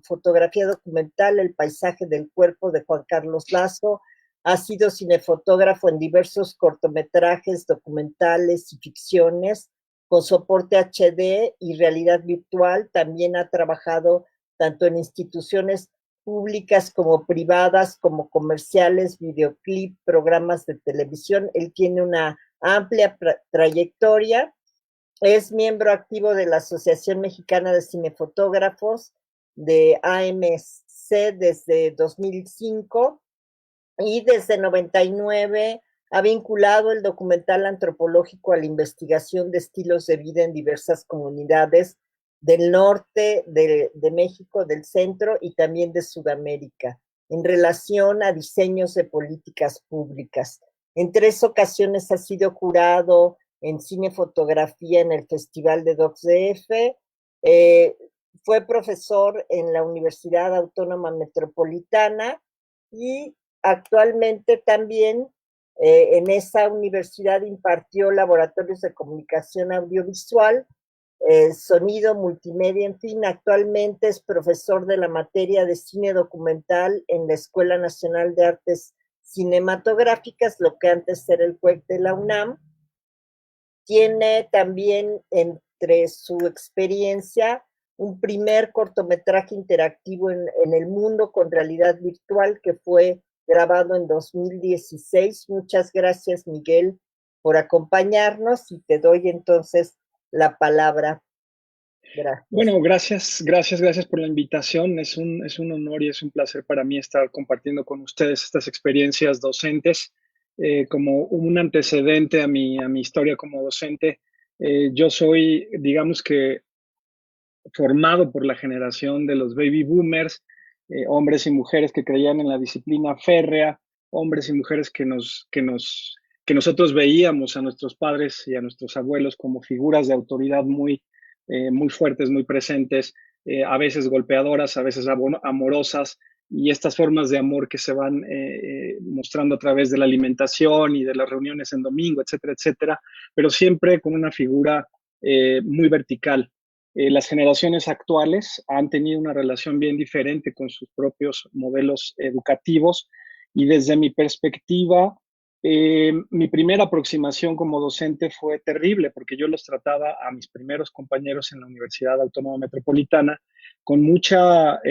fotografía documental, El paisaje del cuerpo de Juan Carlos Lazo. Ha sido cinefotógrafo en diversos cortometrajes, documentales y ficciones con soporte HD y realidad virtual. También ha trabajado tanto en instituciones públicas como privadas, como comerciales, videoclip, programas de televisión. Él tiene una amplia trayectoria. Es miembro activo de la Asociación Mexicana de Cinefotógrafos, de AMC, desde 2005, y desde 99 ha vinculado el documental antropológico a la investigación de estilos de vida en diversas comunidades del norte de México, del centro y también de Sudamérica, en relación a diseños de políticas públicas. En 3 ocasiones ha sido jurado en cinefotografía en el Festival de Docs DF. Fue profesor en la Universidad Autónoma Metropolitana y actualmente también en esa universidad impartió laboratorios de comunicación audiovisual, sonido, multimedia, en fin. Actualmente es profesor de la materia de cine documental en la Escuela Nacional de Artes Cinematográficas, lo que antes era el CUEC de la UNAM. Tiene también entre su experiencia un primer cortometraje interactivo en el mundo con realidad virtual que fue grabado en 2016. Muchas gracias, Miguel, por acompañarnos, y te doy entonces la palabra. Gracias. Bueno, gracias por la invitación. Es un honor y es un placer para mí estar compartiendo con ustedes estas experiencias docentes. Como un antecedente a mi historia como docente, yo soy, digamos que, formado por la generación de los baby boomers, hombres y mujeres que creían en la disciplina férrea, hombres y mujeres que nosotros veíamos a nuestros padres y a nuestros abuelos como figuras de autoridad muy fuertes, muy presentes, a veces golpeadoras, a veces amorosas, y estas formas de amor que se van mostrando a través de la alimentación y de las reuniones en domingo, etcétera, etcétera, pero siempre con una figura muy vertical. Las generaciones actuales han tenido una relación bien diferente con sus propios modelos educativos, y desde mi perspectiva, mi primera aproximación como docente fue terrible, porque yo los trataba a mis primeros compañeros en la Universidad Autónoma Metropolitana con mucha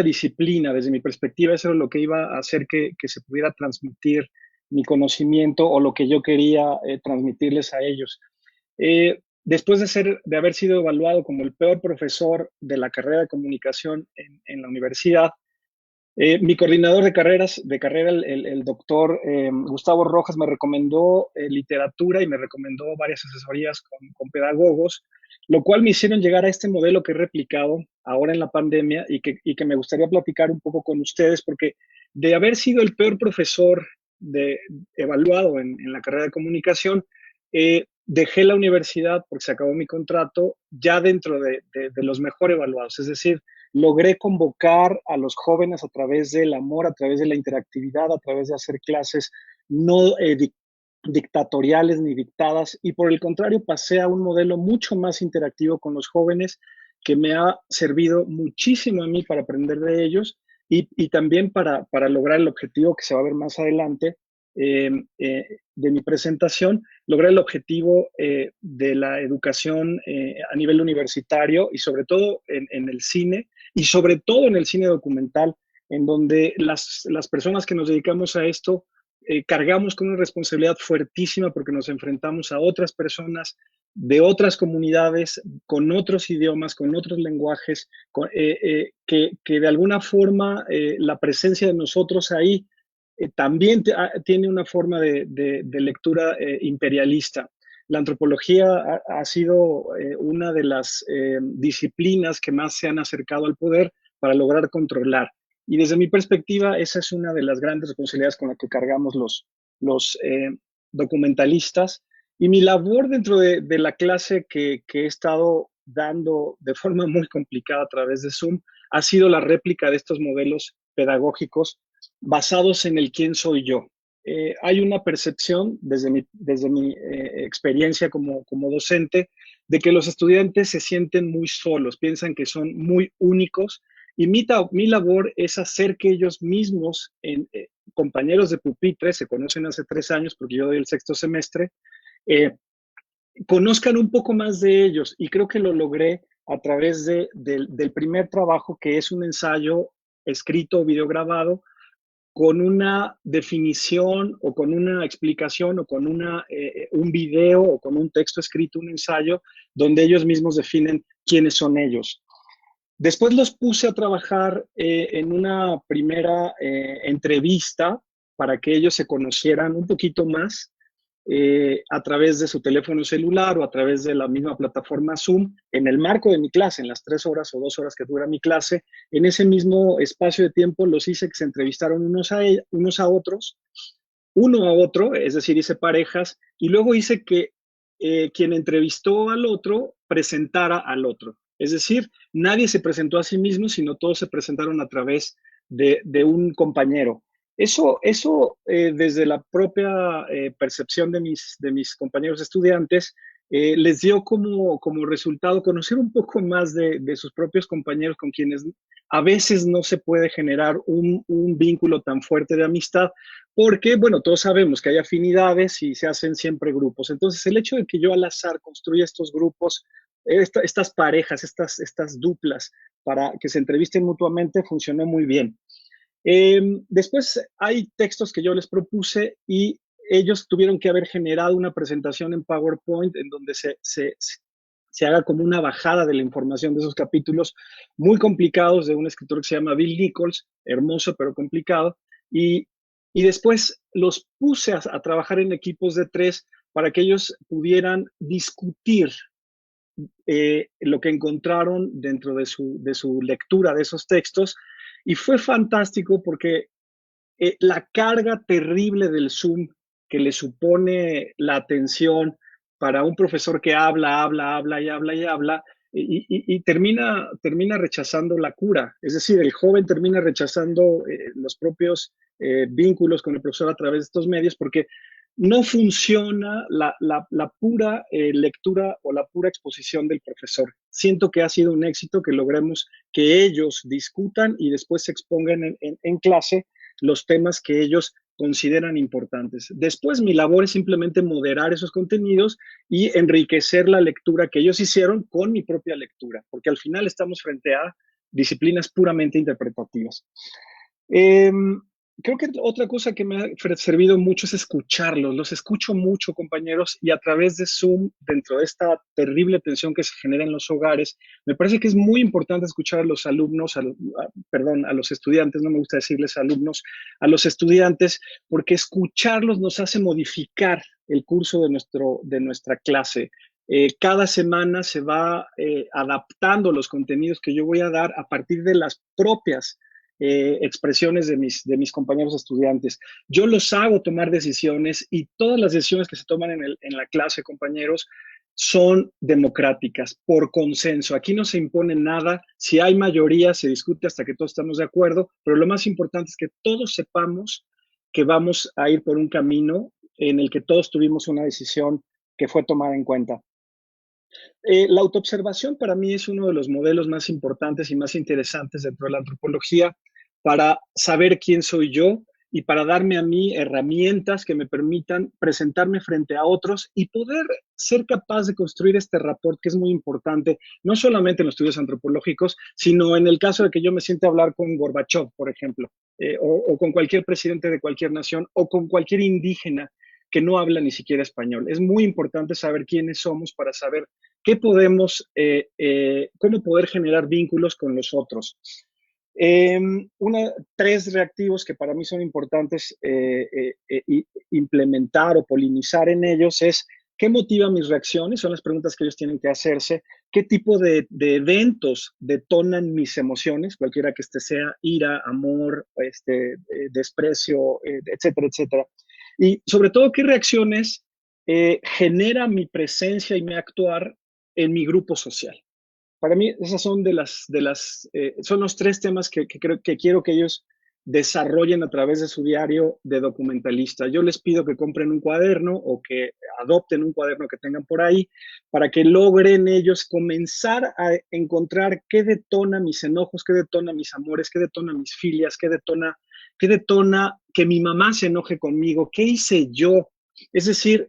disciplina. Desde mi perspectiva, eso era lo que iba a hacer que se pudiera transmitir mi conocimiento o lo que yo quería transmitirles a ellos. Después de haber sido evaluado como el peor profesor de la carrera de comunicación en la universidad, mi coordinador de carrera, el doctor Gustavo Rojas, me recomendó literatura y me recomendó varias asesorías con pedagogos, lo cual me hicieron llegar a este modelo que he replicado ahora en la pandemia y que me gustaría platicar un poco con ustedes, porque de haber sido el peor profesor evaluado en la carrera de comunicación, dejé la universidad porque se acabó mi contrato ya dentro de los mejor evaluados. Es decir, logré convocar a los jóvenes a través del amor, a través de la interactividad, a través de hacer clases no dictatoriales ni dictadas, y por el contrario pasé a un modelo mucho más interactivo con los jóvenes, que me ha servido muchísimo a mí para aprender de ellos y también para lograr el objetivo que se va a ver más adelante de mi presentación, lograr el objetivo de la educación a nivel universitario, y sobre todo en el cine, y sobre todo en el cine documental, en donde las personas que nos dedicamos a esto cargamos con una responsabilidad fuertísima, porque nos enfrentamos a otras personas de otras comunidades, con otros idiomas, con otros lenguajes, que de alguna forma la presencia de nosotros ahí también tiene una forma de lectura imperialista. La antropología ha sido una de las disciplinas que más se han acercado al poder para lograr controlar. Y desde mi perspectiva, esa es una de las grandes responsabilidades con las que cargamos los documentalistas. Y mi labor dentro de la clase que he estado dando de forma muy complicada a través de Zoom ha sido la réplica de estos modelos pedagógicos basados en el quién soy yo. hay una percepción desde mi experiencia como docente de que los estudiantes se sienten muy solos, piensan que son muy únicos y mi labor es hacer que ellos mismos, compañeros de pupitre, se conocen hace 3 años porque yo doy el 6º semestre, conozcan un poco más de ellos y creo que lo logré a través del primer trabajo, que es un ensayo escrito o videograbado con una definición o con una explicación o con un video o con un texto escrito, un ensayo, donde ellos mismos definen quiénes son ellos. Después los puse a trabajar en una primera entrevista para que ellos se conocieran un poquito más a través de su teléfono celular o a través de la misma plataforma Zoom, en el marco de mi clase, en las 3 horas o 2 horas que dura mi clase. En ese mismo espacio de tiempo los hice que se entrevistaron unos a otros, uno a otro, es decir, hice parejas, y luego hice que quien entrevistó al otro presentara al otro. Es decir, nadie se presentó a sí mismo, sino todos se presentaron a través de un compañero. Eso desde la propia percepción de mis compañeros estudiantes, les dio como resultado conocer un poco más de sus propios compañeros con quienes a veces no se puede generar un vínculo tan fuerte de amistad, porque, bueno, todos sabemos que hay afinidades y se hacen siempre grupos. Entonces, el hecho de que yo al azar construya estos grupos, estas parejas, estas duplas, para que se entrevisten mutuamente, funcionó muy bien. Después hay textos que yo les propuse y ellos tuvieron que haber generado una presentación en PowerPoint en donde se haga como una bajada de la información de esos capítulos muy complicados de un escritor que se llama Bill Nichols, hermoso pero complicado, y después los puse a trabajar en equipos de 3 para que ellos pudieran discutir lo que encontraron dentro de su lectura de esos textos. Y fue fantástico porque la carga terrible del Zoom que le supone la atención para un profesor que habla y termina rechazando la cura. Es decir, el joven termina rechazando los propios vínculos con el profesor a través de estos medios porque no funciona la pura lectura o la pura exposición del profesor. Siento que ha sido un éxito que logremos que ellos discutan y después se expongan en clase los temas que ellos consideran importantes. Después mi labor es simplemente moderar esos contenidos y enriquecer la lectura que ellos hicieron con mi propia lectura, porque al final estamos frente a disciplinas puramente interpretativas. Creo que otra cosa que me ha servido mucho es escucharlos. Los escucho mucho, compañeros, y a través de Zoom, dentro de esta terrible tensión que se genera en los hogares, me parece que es muy importante escuchar a los alumnos, a los estudiantes, no me gusta decirles alumnos, a los estudiantes, porque escucharlos nos hace modificar el curso de nuestra clase. Cada semana se va adaptando los contenidos que yo voy a dar a partir de las propias expresiones de mis compañeros estudiantes. Yo los hago tomar decisiones y todas las decisiones que se toman en la clase, compañeros, son democráticas, por consenso. Aquí no se impone nada. Si hay mayoría, se discute hasta que todos estamos de acuerdo, pero lo más importante es que todos sepamos que vamos a ir por un camino en el que todos tuvimos una decisión que fue tomada en cuenta. La autoobservación para mí es uno de los modelos más importantes y más interesantes dentro de la antropología para saber quién soy yo y para darme a mí herramientas que me permitan presentarme frente a otros y poder ser capaz de construir este rapport que es muy importante, no solamente en los estudios antropológicos, sino en el caso de que yo me sienta a hablar con Gorbachov, por ejemplo, o con cualquier presidente de cualquier nación o con cualquier indígena que no habla ni siquiera español. Es muy importante saber quiénes somos para saber qué podemos, cómo poder generar vínculos con los otros. 3 reactivos que para mí son importantes implementar o polinizar en ellos es qué motiva mis reacciones, son las preguntas que ellos tienen que hacerse, qué tipo de eventos detonan mis emociones, cualquiera que sea ira, amor, desprecio, etcétera, etcétera. Y sobre todo, ¿qué reacciones genera mi presencia y mi actuar en mi grupo social? Para mí, esas son son los 3 temas que quiero que ellos desarrollen a través de su diario de documentalista. Yo les pido que compren un cuaderno o que adopten un cuaderno que tengan por ahí para que logren ellos comenzar a encontrar qué detona mis enojos, qué detona mis amores, qué detona mis filias, qué detona que mi mamá se enoje conmigo, qué hice yo. Es decir,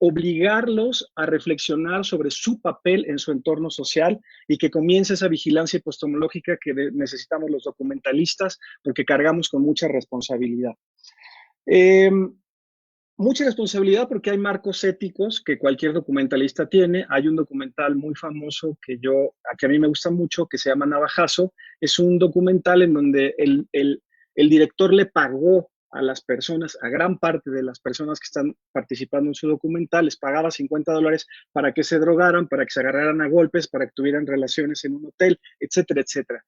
obligarlos a reflexionar sobre su papel en su entorno social y que comience esa vigilancia epistemológica que necesitamos los documentalistas porque cargamos con mucha responsabilidad. Mucha responsabilidad porque hay marcos éticos que cualquier documentalista tiene. Hay un documental muy famoso que a mí me gusta mucho, que se llama Navajazo. Es un documental en donde el director le pagó a las personas, a gran parte de las personas que están participando en su documental, les pagaba $50 para que se drogaran, para que se agarraran a golpes, para que tuvieran relaciones en un hotel, etcétera, etcétera.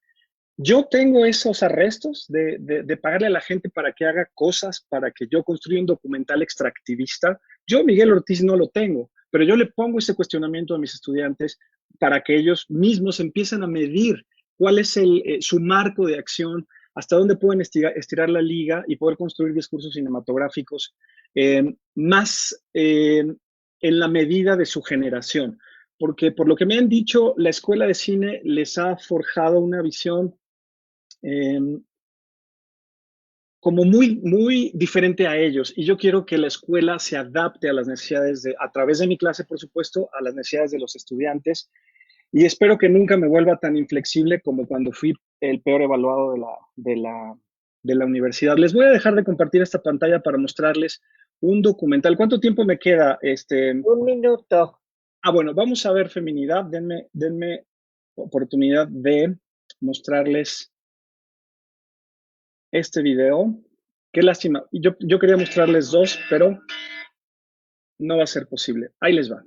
Yo tengo esos arrestos de pagarle a la gente para que haga cosas, para que yo construya un documental extractivista. Yo, Miguel Ortiz, no lo tengo, pero yo le pongo ese cuestionamiento a mis estudiantes para que ellos mismos empiecen a medir cuál es su marco de acción, hasta dónde pueden estirar la liga y poder construir discursos cinematográficos más en la medida de su generación. Porque por lo que me han dicho, la escuela de cine les ha forjado una visión como muy, muy diferente a ellos. Y yo quiero que la escuela se adapte a las necesidades, a través de mi clase, por supuesto, a las necesidades de los estudiantes. Y espero que nunca me vuelva tan inflexible como cuando fui el peor evaluado de la universidad. Les voy a dejar de compartir esta pantalla para mostrarles un documental. ¿Cuánto tiempo me queda? 1 minuto. Bueno, vamos a ver Feminidad. Denme oportunidad de mostrarles este video. Qué lástima. Yo quería mostrarles dos, pero no va a ser posible. Ahí les va.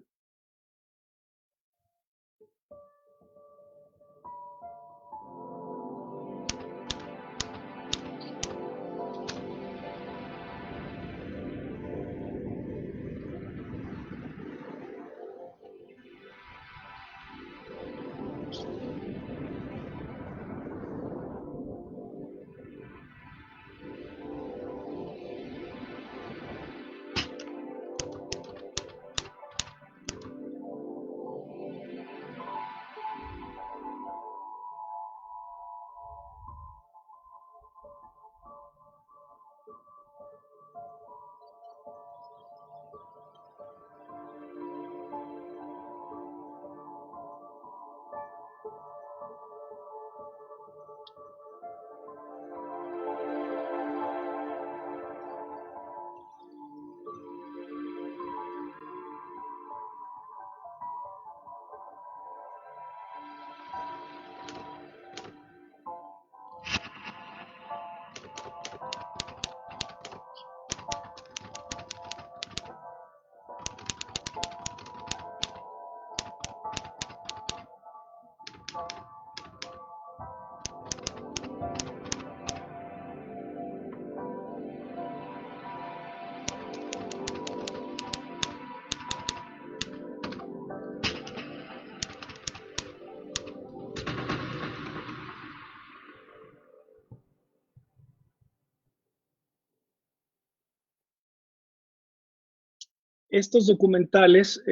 Estos documentales,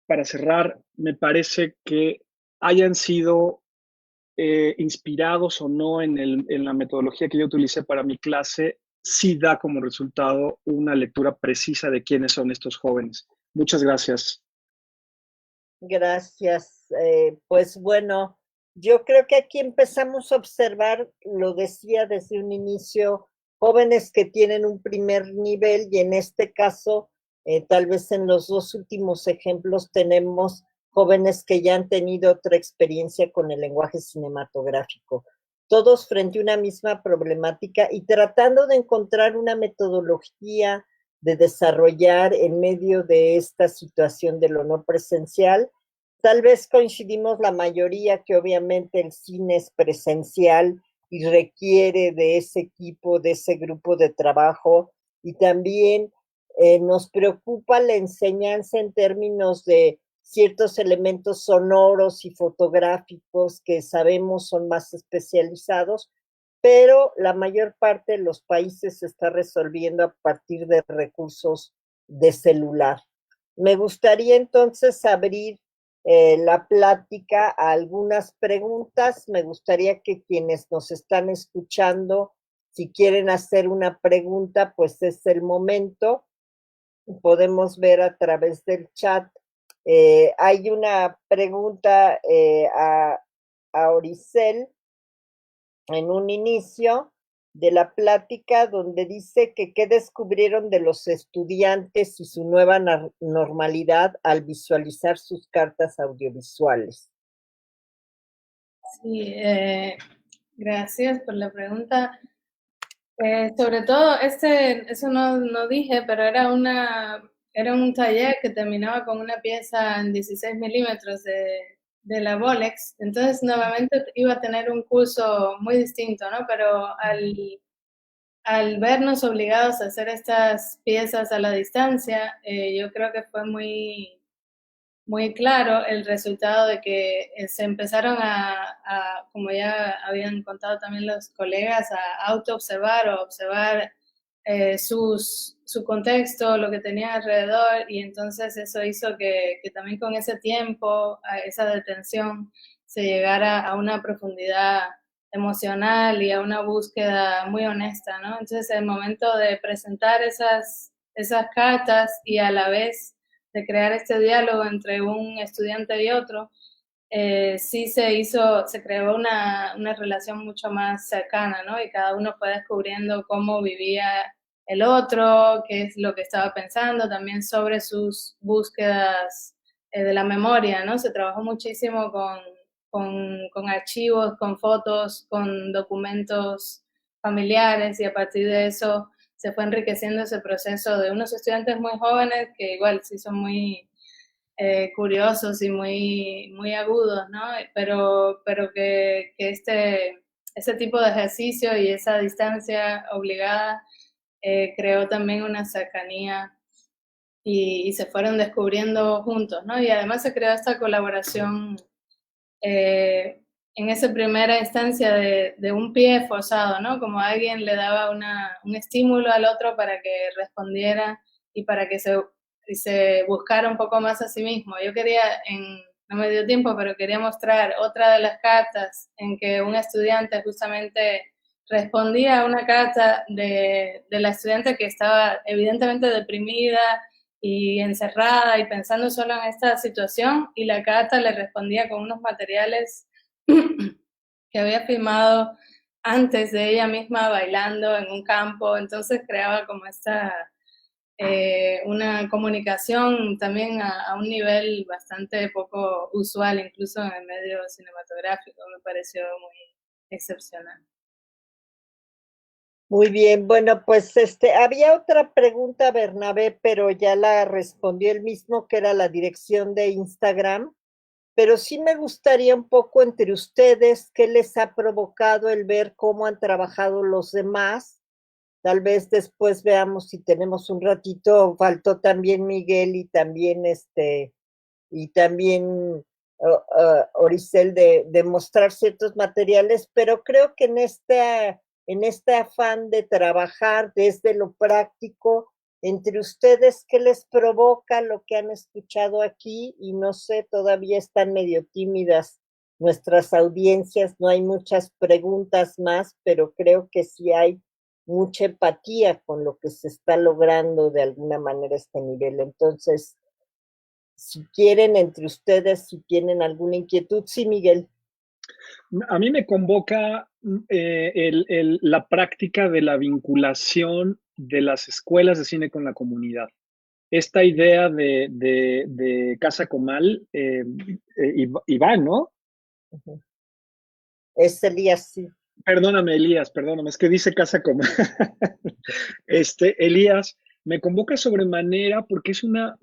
para cerrar, me parece que hayan sido inspirados o no en la metodología que yo utilicé para mi clase, sí da como resultado una lectura precisa de quiénes son estos jóvenes. Muchas gracias. Gracias. Pues bueno, yo creo que aquí empezamos a observar, lo decía desde un inicio, jóvenes que tienen un primer nivel y en este caso, tal vez en los dos últimos ejemplos tenemos jóvenes que ya han tenido otra experiencia con el lenguaje cinematográfico, todos frente a una misma problemática y tratando de encontrar una metodología de desarrollar en medio de esta situación de lo no presencial. Tal vez coincidimos la mayoría que obviamente el cine es presencial y requiere de ese equipo, de ese grupo de trabajo, y también nos preocupa la enseñanza en términos de ciertos elementos sonoros y fotográficos que sabemos son más especializados, pero la mayor parte de los países se está resolviendo a partir de recursos de celular. Me gustaría entonces abrir la plática a algunas preguntas. Me gustaría que quienes nos están escuchando, si quieren hacer una pregunta, pues es el momento. Podemos ver a través del chat. Hay una pregunta a Oricel en un inicio de la plática donde dice que qué descubrieron de los estudiantes y su nueva normalidad al visualizar sus cartas audiovisuales. Sí, gracias por la pregunta. Sobre todo, eso no dije, pero era un taller que terminaba con una pieza en 16 milímetros de la Bolex. Entonces, nuevamente iba a tener un curso muy distinto, ¿no? Pero al vernos obligados a hacer estas piezas a la distancia, yo creo que fue muy, muy claro el resultado de que se empezaron como ya habían contado también los colegas, a autoobservar o observar su contexto, lo que tenía alrededor, y entonces eso hizo que también con ese tiempo, a esa detención, se llegara a una profundidad emocional y a una búsqueda muy honesta, ¿no? Entonces el momento de presentar esas cartas y a la vez de crear este diálogo entre un estudiante y otro, sí se creó una relación mucho más cercana, ¿no? Y cada uno fue descubriendo cómo vivía el otro, qué es lo que estaba pensando, también sobre sus búsquedas de la memoria, ¿no? Se trabajó muchísimo con archivos, con fotos, con documentos familiares, y a partir de eso se fue enriqueciendo ese proceso de unos estudiantes muy jóvenes que igual sí son muy curiosos y muy, muy agudos, ¿no? Pero que ese tipo de ejercicio y esa distancia obligada creó también una cercanía y se fueron descubriendo juntos, ¿no? Y además se creó esta colaboración en esa primera instancia de un pie forzado, ¿no? Como alguien le daba un estímulo al otro para que respondiera y para que se buscara un poco más a sí mismo. Yo quería, no me dio tiempo, pero quería mostrar otra de las cartas en que un estudiante justamente respondía a una carta de la estudiante que estaba evidentemente deprimida y encerrada y pensando solo en esta situación, y la carta le respondía con unos materiales que había filmado antes de ella misma bailando en un campo. Entonces creaba como una comunicación también a un nivel bastante poco usual, incluso en el medio cinematográfico. Me pareció muy excepcional. Muy bien, bueno, pues había otra pregunta, Bernabé, pero ya la respondió él mismo, que era la dirección de Instagram, pero sí me gustaría un poco entre ustedes, ¿qué les ha provocado el ver cómo han trabajado los demás? Tal vez después veamos si tenemos un ratito. Faltó también Miguel y también Oricel de mostrar ciertos materiales, pero creo que en este afán de trabajar desde lo práctico, entre ustedes, ¿qué les provoca lo que han escuchado aquí? Y no sé, todavía están medio tímidas nuestras audiencias, no hay muchas preguntas más, pero creo que sí hay mucha empatía con lo que se está logrando de alguna manera este nivel. Entonces, si quieren entre ustedes, si tienen alguna inquietud. Sí, Miguel. A mí me convoca la práctica de la vinculación de las escuelas de cine con la comunidad. Esta idea de Casa Comal, Iván, ¿no? Es Elías, sí. Perdóname, Elías, perdóname, es que dice Casa Comal. Elías, me convoca sobremanera porque es una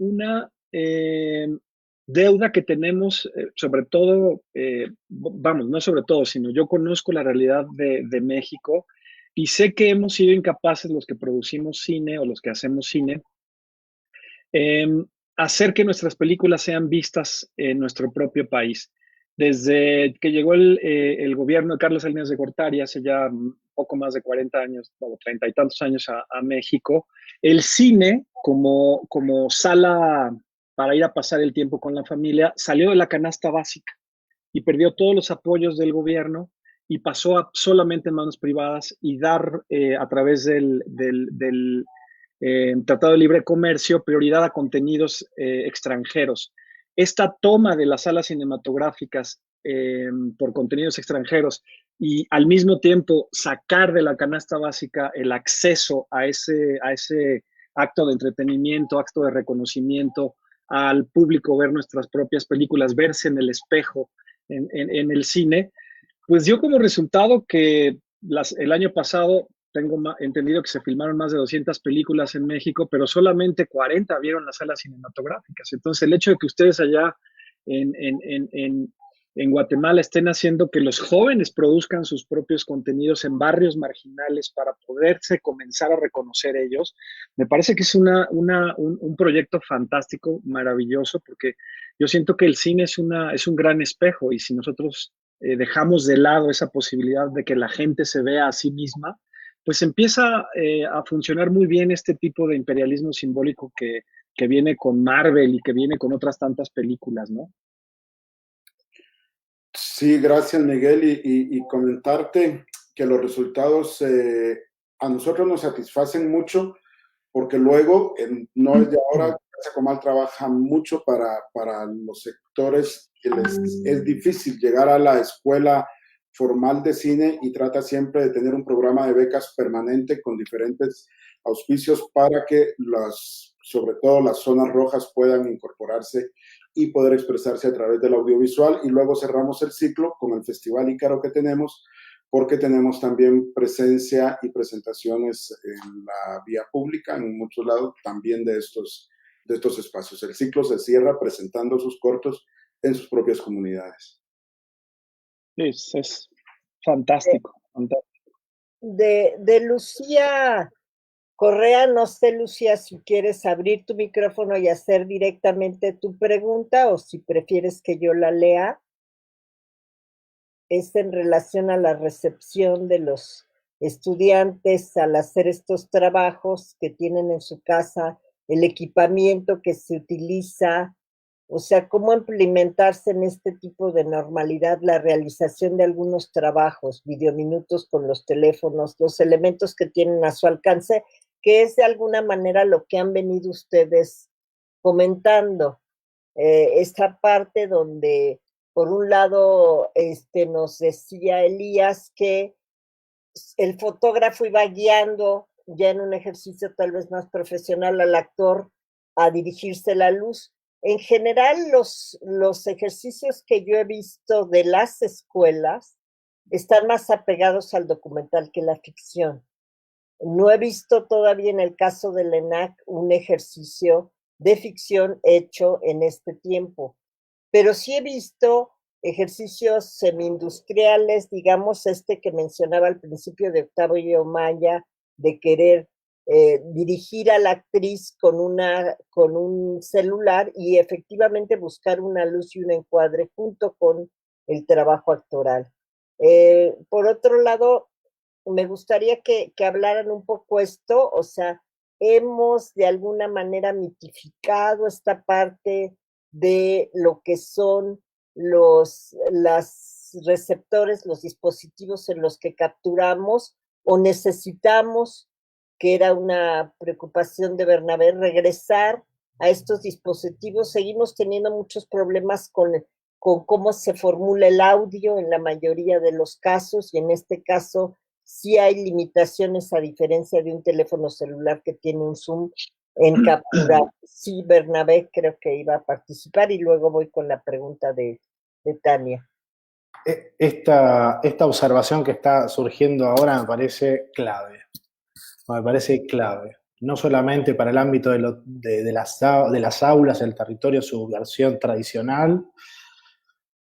deuda que tenemos, sobre todo, vamos, no sobre todo, sino yo conozco la realidad de México y sé que hemos sido incapaces los que producimos cine o los que hacemos cine, hacer que nuestras películas sean vistas en nuestro propio país. Desde que llegó el gobierno de Carlos Salinas de Gortari hace ya poco más de 40 años, o 30 y tantos años a México, el cine como sala para ir a pasar el tiempo con la familia salió de la canasta básica y perdió todos los apoyos del gobierno y pasó a solamente en manos privadas y dar a través del Tratado de Libre Comercio prioridad a contenidos extranjeros. Esta toma de las salas cinematográficas por contenidos extranjeros y al mismo tiempo sacar de la canasta básica el acceso a ese acto de entretenimiento, acto de reconocimiento, al público ver nuestras propias películas, verse en el espejo en el cine, pues dio como resultado que el año pasado tengo entendido que se filmaron más de 200 películas en México, pero solamente 40 vieron las salas cinematográficas. Entonces, el hecho de que ustedes allá en Guatemala estén haciendo que los jóvenes produzcan sus propios contenidos en barrios marginales para poderse comenzar a reconocer ellos, me parece que es un proyecto fantástico, maravilloso, porque yo siento que el cine es un gran espejo y si nosotros dejamos de lado esa posibilidad de que la gente se vea a sí misma, pues empieza a funcionar muy bien este tipo de imperialismo simbólico que viene con Marvel y que viene con otras tantas películas, ¿no? Sí, gracias Miguel, y comentarte que los resultados a nosotros nos satisfacen mucho porque luego, no es de ahora, Casa Comal trabaja mucho para los sectores que es difícil llegar a la escuela formal de cine y trata siempre de tener un programa de becas permanente con diferentes auspicios para que sobre todo las zonas rojas puedan incorporarse y poder expresarse a través del audiovisual. Y luego cerramos el ciclo con el Festival Ícaro que tenemos, porque tenemos también presencia y presentaciones en la vía pública, en muchos lados también de estos espacios. El ciclo se cierra presentando sus cortos en sus propias comunidades. Es fantástico, fantástico. De Lucía Correa, no sé, Lucía, si quieres abrir tu micrófono y hacer directamente tu pregunta o si prefieres que yo la lea. Es en relación a la recepción de los estudiantes al hacer estos trabajos que tienen en su casa, el equipamiento que se utiliza, o sea, cómo implementarse en este tipo de normalidad la realización de algunos trabajos, videominutos con los teléfonos, los elementos que tienen a su alcance, que es de alguna manera lo que han venido ustedes comentando. Esta parte donde, por un lado, nos decía Elías que el fotógrafo iba guiando ya en un ejercicio tal vez más profesional al actor a dirigirse la luz. En general, los ejercicios que yo he visto de las escuelas están más apegados al documental que la ficción. No he visto todavía en el caso del ENAC un ejercicio de ficción hecho en este tiempo, pero sí he visto ejercicios semi-industriales, digamos que mencionaba al principio de Octavio Maya, de querer dirigir a la actriz con un celular y efectivamente buscar una luz y un encuadre junto con el trabajo actoral. Por otro lado, me gustaría que hablaran un poco esto, o sea, hemos de alguna manera mitificado esta parte de lo que son los receptores, los dispositivos en los que capturamos, o necesitamos, que era una preocupación de Bernabé, regresar a estos dispositivos. Seguimos teniendo muchos problemas con cómo se formula el audio en la mayoría de los casos, y en este caso sí hay limitaciones a diferencia de un teléfono celular que tiene un zoom en capturar. Sí, Bernabé creo que iba a participar y luego voy con la pregunta de Tania. Esta observación que está surgiendo ahora me parece clave. No solamente para el ámbito de las aulas, el territorio, su versión tradicional,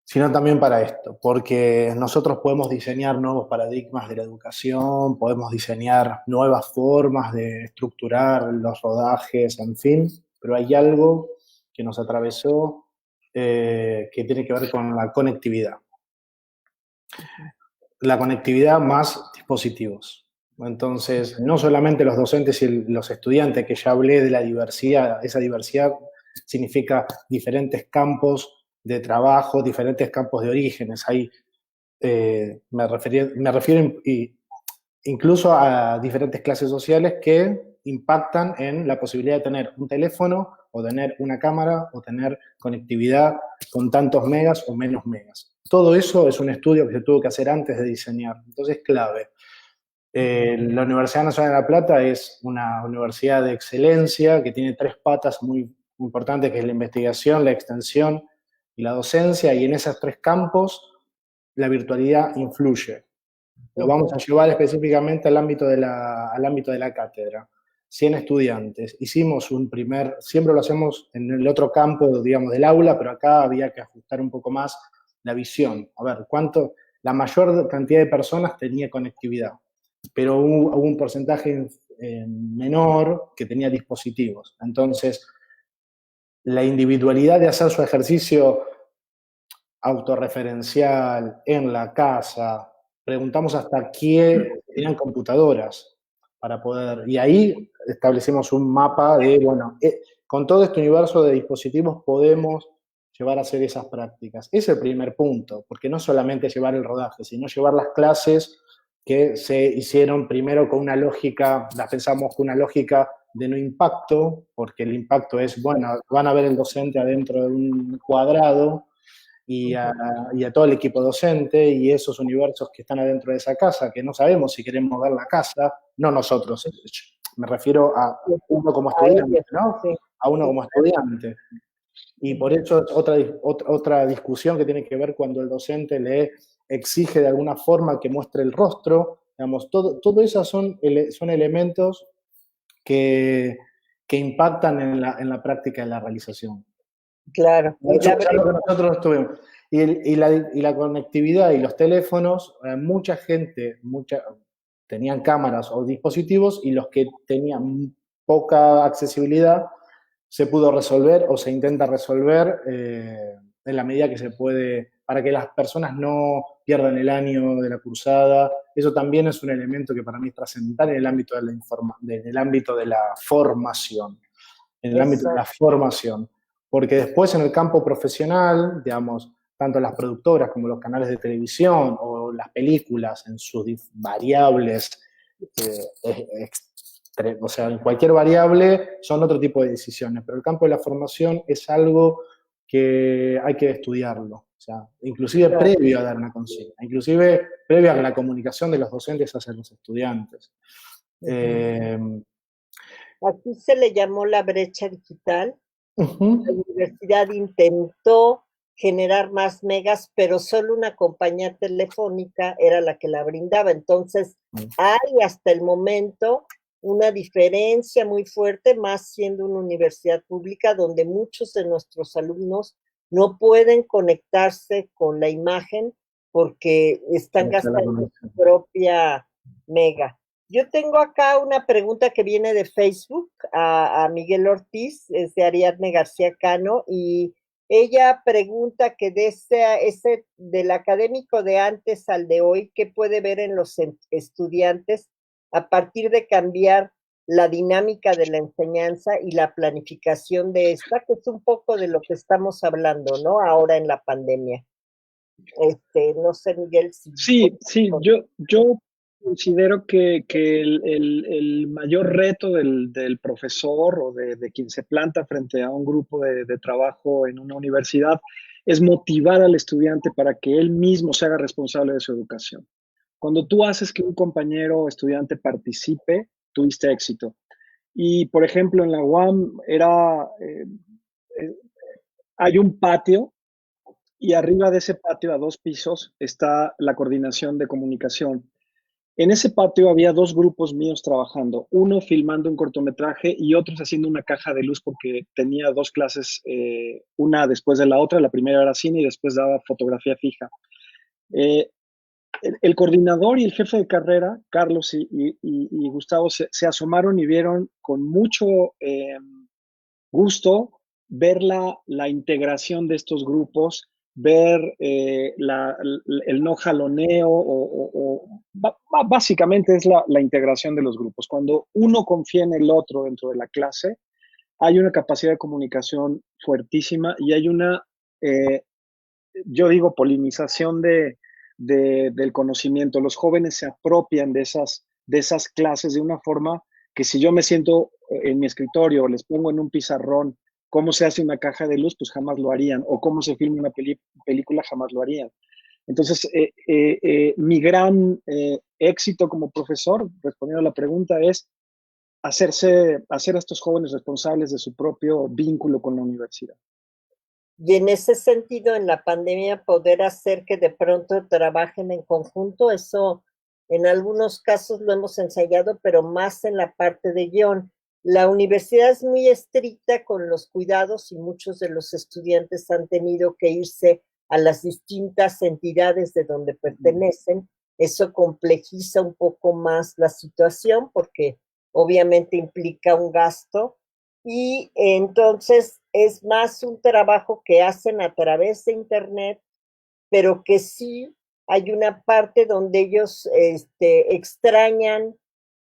sino también para esto, porque nosotros podemos diseñar nuevos paradigmas de la educación, podemos diseñar nuevas formas de estructurar los rodajes, en fin, pero hay algo que nos atravesó que tiene que ver con la conectividad. la conectividad más dispositivos. Entonces, no solamente los docentes y los estudiantes, que ya hablé de la diversidad, esa diversidad significa diferentes campos de trabajo, diferentes campos de orígenes. Ahí me refiero incluso a diferentes clases sociales que impactan en la posibilidad de tener un teléfono o tener una cámara o tener conectividad con tantos megas o menos megas. Todo eso es un estudio que se tuvo que hacer antes de diseñar, entonces es clave. La Universidad Nacional de La Plata es una universidad de excelencia que tiene 3 patas muy importantes, que es la investigación, la extensión y la docencia, y en esos 3 campos la virtualidad influye. Lo vamos a llevar específicamente al ámbito de la cátedra. 100 estudiantes. Hicimos siempre lo hacemos en el otro campo, digamos, del aula, pero acá había que ajustar un poco más la visión. A ver, la mayor cantidad de personas tenía conectividad, pero hubo un porcentaje menor que tenía dispositivos. Entonces, la individualidad de hacer su ejercicio autorreferencial en la casa, preguntamos hasta quién tenían computadoras para poder, y ahí establecemos un mapa de, bueno, con todo este universo de dispositivos podemos llevar a hacer esas prácticas. Ese es el primer punto, porque no solamente llevar el rodaje, sino llevar las clases que se hicieron primero con una lógica, las pensamos con una lógica de no impacto, porque el impacto es, bueno, van a ver el docente adentro de un cuadrado, y a todo el equipo docente y esos universos que están adentro de esa casa, que no sabemos si queremos ver la casa, no nosotros, me refiero a uno como estudiante, ¿no? A uno como estudiante. Y por eso es otra discusión que tiene que ver cuando el docente le exige de alguna forma que muestre el rostro, digamos, todo esos son elementos que impactan en la práctica de la realización. Claro. Nosotros tuvimos. Y la conectividad y los teléfonos, mucha gente tenían cámaras o dispositivos, y los que tenían poca accesibilidad se pudo resolver o se intenta resolver en la medida que se puede, para que las personas no pierdan el año de la cursada. Eso también es un elemento que para mí es trascendental en el ámbito de la formación. En el ámbito de la formación. Porque después en el campo profesional, digamos, tanto las productoras como los canales de televisión o las películas en sus variables, o sea, en cualquier variable son otro tipo de decisiones, pero el campo de la formación es algo que hay que estudiarlo, o sea, inclusive previo a dar una consigna, inclusive previo a la comunicación de los docentes hacia los estudiantes. Aquí se le llamó la brecha digital. La universidad intentó generar más megas, pero solo una compañía telefónica era la que la brindaba. Entonces, hay hasta el momento una diferencia muy fuerte, más siendo una universidad pública donde muchos de nuestros alumnos no pueden conectarse con la imagen porque están gastando su propia mega. Yo tengo acá una pregunta que viene de Facebook a Miguel Ortiz, es de Ariadne García Cano, y ella pregunta que de ese del académico de antes al de hoy, ¿qué puede ver en los estudiantes a partir de cambiar la dinámica de la enseñanza y la planificación de esta, que es un poco de lo que estamos hablando, ¿no? Ahora en la pandemia. No sé, Miguel, si... Sí, yo considero que el mayor reto del profesor o de quien se planta frente a un grupo de trabajo en una universidad es motivar al estudiante para que él mismo se haga responsable de su educación. Cuando tú haces que un compañero o estudiante participe, tuviste éxito. Y, por ejemplo, en la UAM hay un patio, y arriba de ese patio, a 2 pisos, está la coordinación de comunicación. En ese patio había 2 grupos míos trabajando, uno filmando un cortometraje y otros haciendo una caja de luz, porque tenía 2 clases, una después de la otra. La primera era cine y después daba fotografía fija. El coordinador y el jefe de carrera, Carlos y Gustavo, se asomaron y vieron con mucho gusto ver la integración de estos grupos, ver el no jaloneo básicamente es la integración de los grupos. Cuando uno confía en el otro dentro de la clase, hay una capacidad de comunicación fuertísima y hay una, yo digo, polinización del conocimiento. Los jóvenes se apropian de esas clases de una forma que si yo me siento en mi escritorio, les pongo en un pizarrón cómo se hace una caja de luz, pues jamás lo harían, o cómo se filma una película, jamás lo harían. Entonces, mi gran éxito como profesor, respondiendo a la pregunta, es hacer a estos jóvenes responsables de su propio vínculo con la universidad. Y en ese sentido, en la pandemia, poder hacer que de pronto trabajen en conjunto, eso en algunos casos lo hemos ensayado, pero más en la parte de guión. La universidad es muy estricta con los cuidados y muchos de los estudiantes han tenido que irse a las distintas entidades de donde pertenecen. Eso complejiza un poco más la situación porque obviamente implica un gasto y entonces es más un trabajo que hacen a través de internet, pero que sí hay una parte donde ellos extrañan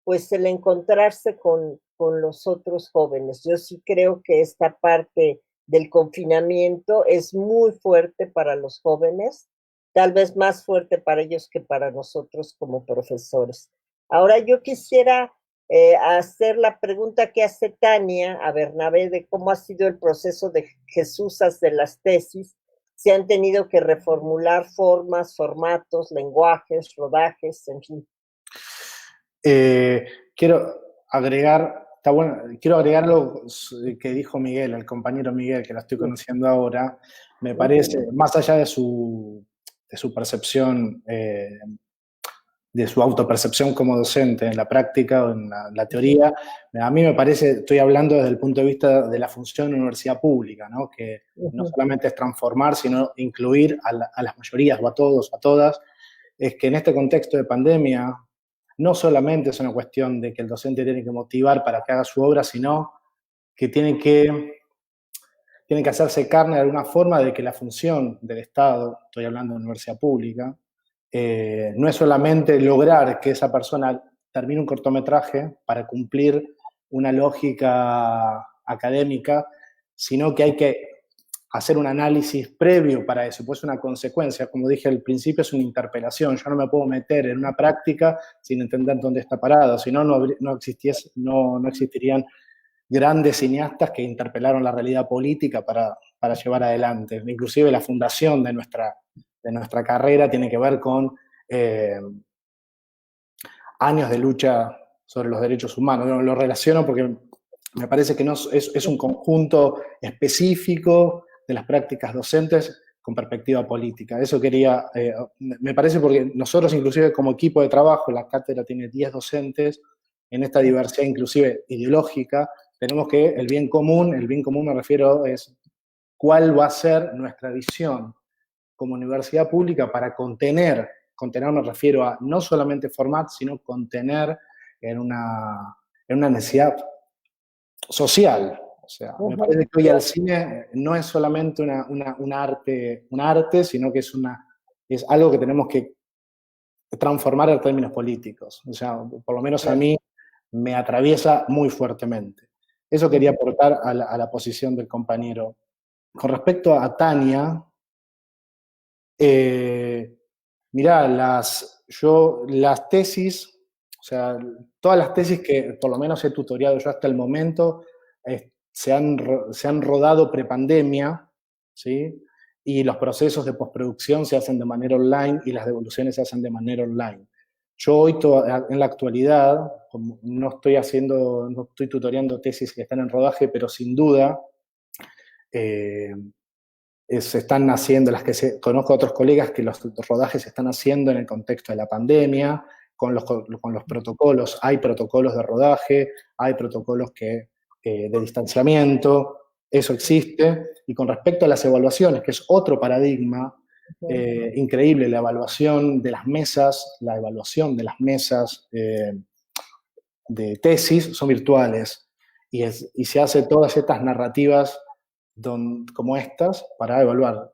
pues el encontrarse con los otros jóvenes. Yo sí creo que esta parte del confinamiento es muy fuerte para los jóvenes, tal vez más fuerte para ellos que para nosotros como profesores. Ahora yo quisiera hacer la pregunta que hace Tania a Bernabé de cómo ha sido el proceso de Jesús de las tesis. Se han tenido que reformular formas, formatos, lenguajes, rodajes, en fin. Quiero agregar lo que dijo Miguel, el compañero Miguel, que lo estoy conociendo ahora. Me parece, más allá de su percepción, de su autopercepción como docente en la práctica o en la teoría, a mí me parece, estoy hablando desde el punto de vista de la función de la universidad pública, ¿no? Que no solamente es transformar, sino incluir a las mayorías o a todos o a todas, es que en este contexto de pandemia no solamente es una cuestión de que el docente tiene que motivar para que haga su obra, sino que tiene que hacerse carne de alguna forma de que la función del Estado, estoy hablando de universidad pública, no es solamente lograr que esa persona termine un cortometraje para cumplir una lógica académica, sino que hay que hacer un análisis previo para eso, pues una consecuencia. Como dije al principio, es una interpelación. Yo no me puedo meter en una práctica sin entender dónde está parado, si no, no existirían grandes cineastas que interpelaron la realidad política para llevar adelante. Inclusive la fundación de nuestra carrera tiene que ver con años de lucha sobre los derechos humanos. Lo relaciono porque me parece que es un conjunto específico de las prácticas docentes con perspectiva política. Eso quería, me parece porque nosotros inclusive como equipo de trabajo, la cátedra tiene 10 docentes, en esta diversidad inclusive ideológica, tenemos que el bien común me refiero es cuál va a ser nuestra visión como universidad pública para contener me refiero a no solamente formar, sino contener en una necesidad social. O sea, me parece que hoy el cine no es solamente un arte, sino que es algo que tenemos que transformar en términos políticos. O sea, por lo menos a mí me atraviesa muy fuertemente. Eso quería aportar a la posición del compañero. Con respecto a Tania, mirá, las tesis, o sea, todas las tesis que por lo menos he tutoriado yo hasta el momento, se han rodado prepandemia, ¿sí? Y los procesos de postproducción se hacen de manera online y las devoluciones se hacen de manera online. Yo hoy, en la actualidad, como no estoy tutoriando tesis que están en rodaje, pero sin duda se están haciendo, conozco a otros colegas que los rodajes se están haciendo en el contexto de la pandemia, con los protocolos. Hay protocolos de rodaje, hay protocolos de distanciamiento, eso existe. Y con respecto a las evaluaciones, que es otro paradigma increíble, la evaluación de las mesas de tesis son virtuales y se hace todas estas narrativas como estas para evaluar.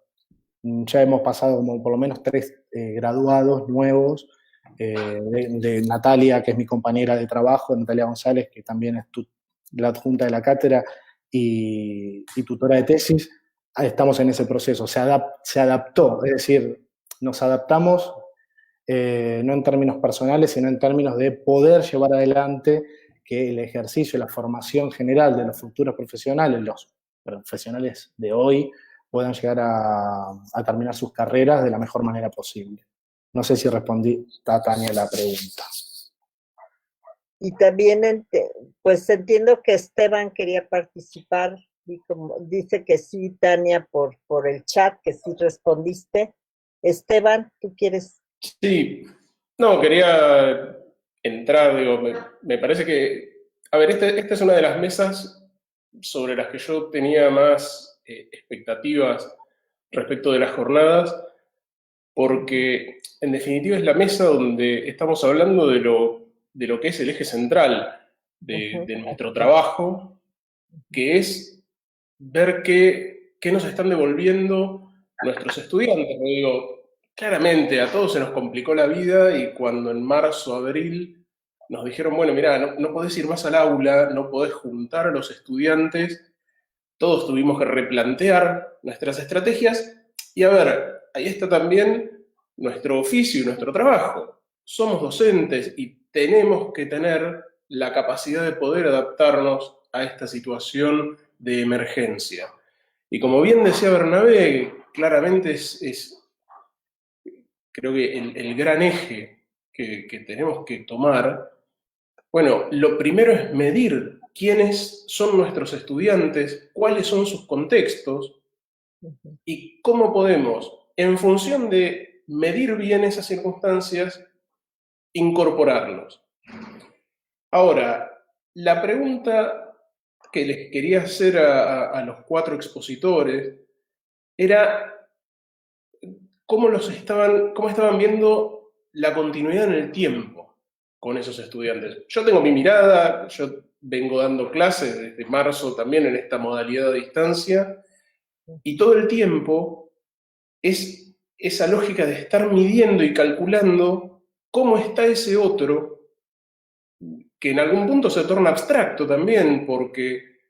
Ya hemos pasado como por lo menos 3 graduados nuevos, de Natalia, que es mi compañera de trabajo, Natalia González, que también es la adjunta de la cátedra y tutora de tesis. Estamos en ese proceso, se adaptó, es decir, nos adaptamos no en términos personales, sino en términos de poder llevar adelante que el ejercicio, la formación general de los futuros profesionales, los profesionales de hoy, puedan llegar a terminar sus carreras de la mejor manera posible. No sé si respondí, Tania, la pregunta. Y también, pues entiendo que Esteban quería participar, y como dice que sí, Tania, por el chat, que sí respondiste. Esteban, ¿tú quieres? Sí, no, quería entrar, digo, me parece que, a ver, esta es una de las mesas sobre las que yo tenía más expectativas respecto de las jornadas, porque en definitiva es la mesa donde estamos hablando de lo que es el eje central de nuestro trabajo, que es ver qué nos están devolviendo nuestros estudiantes. Lo digo, claramente a todos se nos complicó la vida y cuando en marzo, abril nos dijeron, bueno, mirá, no podés ir más al aula, no podés juntar a los estudiantes, todos tuvimos que replantear nuestras estrategias y a ver, ahí está también nuestro oficio y nuestro trabajo. Somos docentes y tenemos que tener la capacidad de poder adaptarnos a esta situación de emergencia. Y como bien decía Bernabé, claramente creo que el gran eje que tenemos que tomar, bueno, lo primero es medir quiénes son nuestros estudiantes, cuáles son sus contextos y cómo podemos, en función de medir bien esas circunstancias, incorporarlos. Ahora, la pregunta que les quería hacer a los 4 expositores era cómo estaban viendo la continuidad en el tiempo con esos estudiantes. Yo tengo mi mirada, yo vengo dando clases desde marzo también en esta modalidad de distancia, y todo el tiempo es esa lógica de estar midiendo y calculando cómo está ese otro, que en algún punto se torna abstracto también, porque,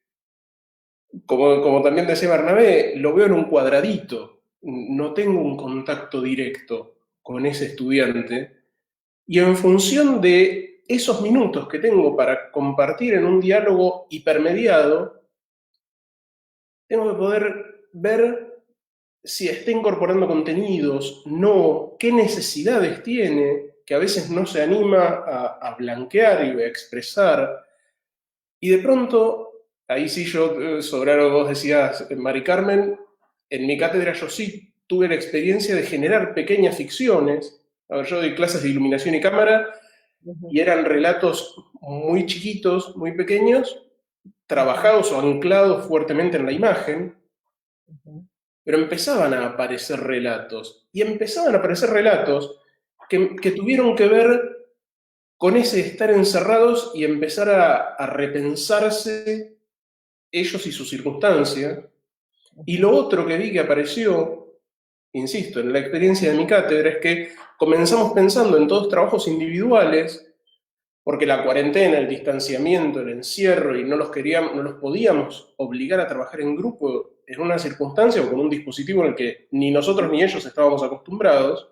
como también decía Bernabé, lo veo en un cuadradito, no tengo un contacto directo con ese estudiante, y en función de esos minutos que tengo para compartir en un diálogo hipermediado, tengo que poder ver si está incorporando contenidos, no, qué necesidades tiene, que a veces no se anima a blanquear y a expresar. Y de pronto, ahí sí yo, sobre algo que vos decías, Mari Carmen, en mi cátedra yo sí tuve la experiencia de generar pequeñas ficciones. A ver, yo doy clases de iluminación y cámara, y eran relatos muy chiquitos, muy pequeños, trabajados o anclados fuertemente en la imagen, pero empezaban a aparecer relatos, y empezaban a aparecer relatos que tuvieron que ver con ese estar encerrados y empezar a repensarse ellos y su circunstancia. Y lo otro que vi que apareció, insisto, en la experiencia de mi cátedra, es que comenzamos pensando en todos trabajos individuales, porque la cuarentena, el distanciamiento, el encierro, y no los podíamos obligar a trabajar en grupo en una circunstancia o con un dispositivo en el que ni nosotros ni ellos estábamos acostumbrados,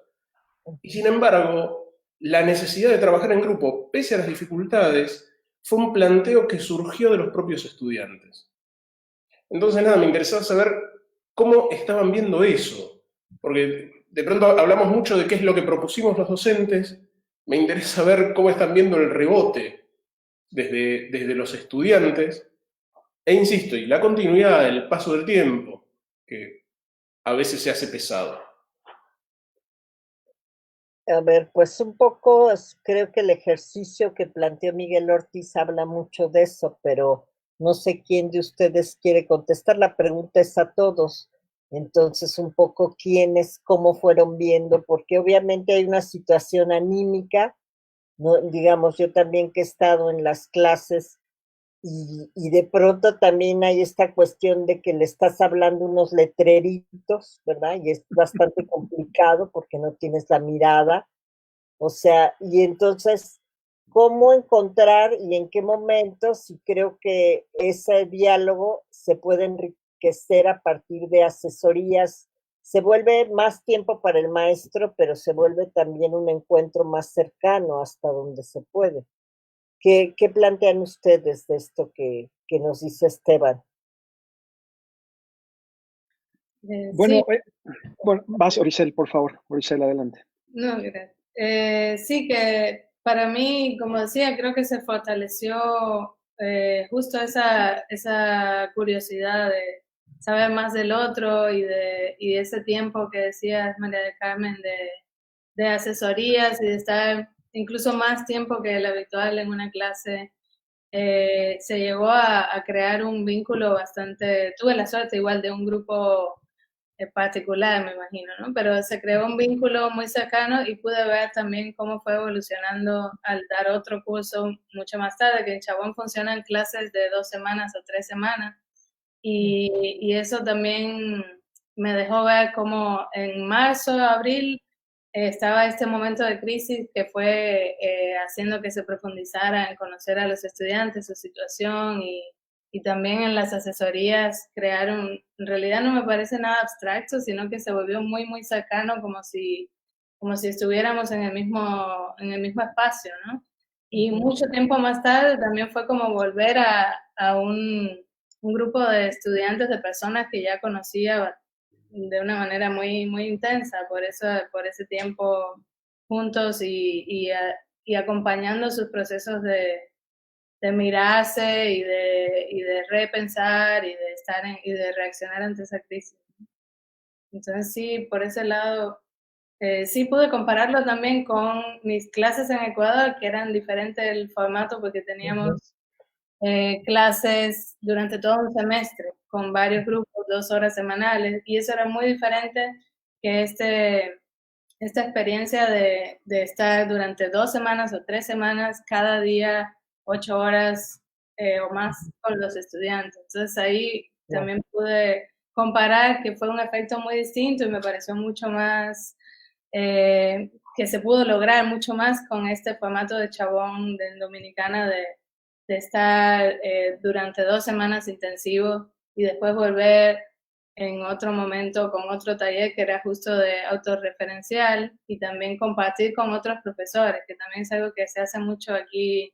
y sin embargo, la necesidad de trabajar en grupo, pese a las dificultades, fue un planteo que surgió de los propios estudiantes. Entonces, nada, me interesaba saber cómo estaban viendo eso, porque de pronto hablamos mucho de qué es lo que propusimos los docentes. Me interesa ver cómo están viendo el rebote desde los estudiantes, e insisto, y la continuidad, el paso del tiempo, que a veces se hace pesado. A ver, pues un poco creo que el ejercicio que planteó Miguel Ortiz habla mucho de eso, pero no sé quién de ustedes quiere contestar. La pregunta es a todos. Entonces, un poco quiénes, cómo fueron viendo, porque obviamente hay una situación anímica, ¿no? Digamos, yo también que he estado en las clases, y de pronto también hay esta cuestión de que le estás hablando unos letreritos, ¿verdad? Y es bastante complicado porque no tienes la mirada. O sea, y entonces, ¿cómo encontrar y en qué momentos? Y creo que ese diálogo se puede enriquecer a partir de asesorías. Se vuelve más tiempo para el maestro, pero se vuelve también un encuentro más cercano hasta donde se puede. ¿Qué plantean ustedes de esto que nos dice Esteban? Bueno, Sí, bueno, vas, Oricel, por favor. Oricel, adelante. no, gracias. Sí, que para mí, como decía, creo que se fortaleció justo esa curiosidad de saber más del otro y ese tiempo que decías, María del Carmen, de asesorías y de estar incluso más tiempo que el habitual en una clase. Se llegó a crear un vínculo bastante, tuve la suerte igual de un grupo particular, me imagino, ¿no? Pero se creó un vínculo muy cercano y pude ver también cómo fue evolucionando al dar otro curso mucho más tarde, que en Chabón funcionan clases de 2 semanas o 3 semanas. Y eso también me dejó ver cómo en marzo, abril, estaba este momento de crisis que fue haciendo que se profundizara en conocer a los estudiantes, su situación y también en las asesorías crearon, en realidad no me parece nada abstracto, sino que se volvió muy, muy cercano, como si estuviéramos en el mismo espacio, ¿no? Y mucho tiempo más tarde también fue como volver a un grupo de estudiantes, de personas que ya conocía de una manera muy, muy intensa, por ese tiempo juntos y acompañando sus procesos de mirarse y de repensar y de y de reaccionar ante esa crisis. Entonces sí, por ese lado, sí pude compararlo también con mis clases en Ecuador, que eran diferentes el formato porque teníamos clases durante todo un semestre con varios grupos, 2 horas semanales, y eso era muy diferente que esta experiencia de estar durante 2 semanas o 3 semanas, cada día 8 horas o más con los estudiantes. Entonces ahí también pude comparar que fue un efecto muy distinto y me pareció mucho más, que se pudo lograr mucho más con este formato de Chabón de Dominicana de estar durante 2 semanas intensivos y después volver en otro momento con otro taller que era justo de autorreferencial y también compartir con otros profesores, que también es algo que se hace mucho aquí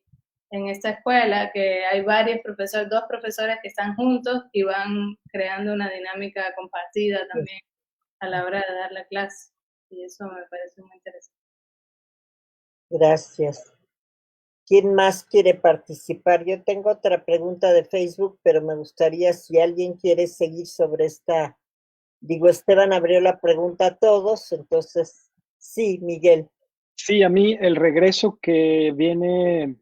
en esta escuela, que hay varios profesores, 2 profesores que están juntos y van creando una dinámica compartida también a la hora de dar la clase. Y eso me parece muy interesante. Gracias. ¿Quién más quiere participar? Yo tengo otra pregunta de Facebook, pero me gustaría si alguien quiere seguir sobre esta. Digo, Esteban abrió la pregunta a todos, entonces sí, Miguel. Sí, a mí el regreso que viene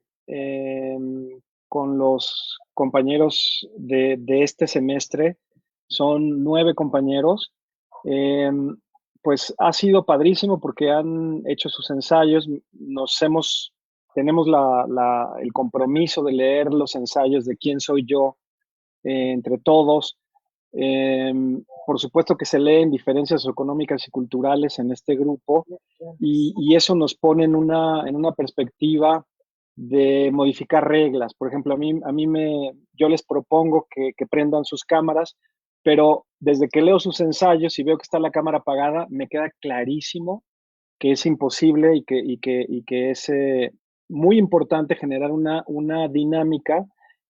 con los compañeros de este semestre, son 9 compañeros, pues ha sido padrísimo porque han hecho sus ensayos, tenemos el compromiso de leer los ensayos de quién soy yo entre todos. Por supuesto que se leen diferencias económicas y culturales en este grupo y eso nos pone en una perspectiva de modificar reglas. Por ejemplo, yo les propongo que prendan sus cámaras, pero desde que leo sus ensayos y veo que está la cámara apagada, me queda clarísimo que es imposible y que es muy importante generar una dinámica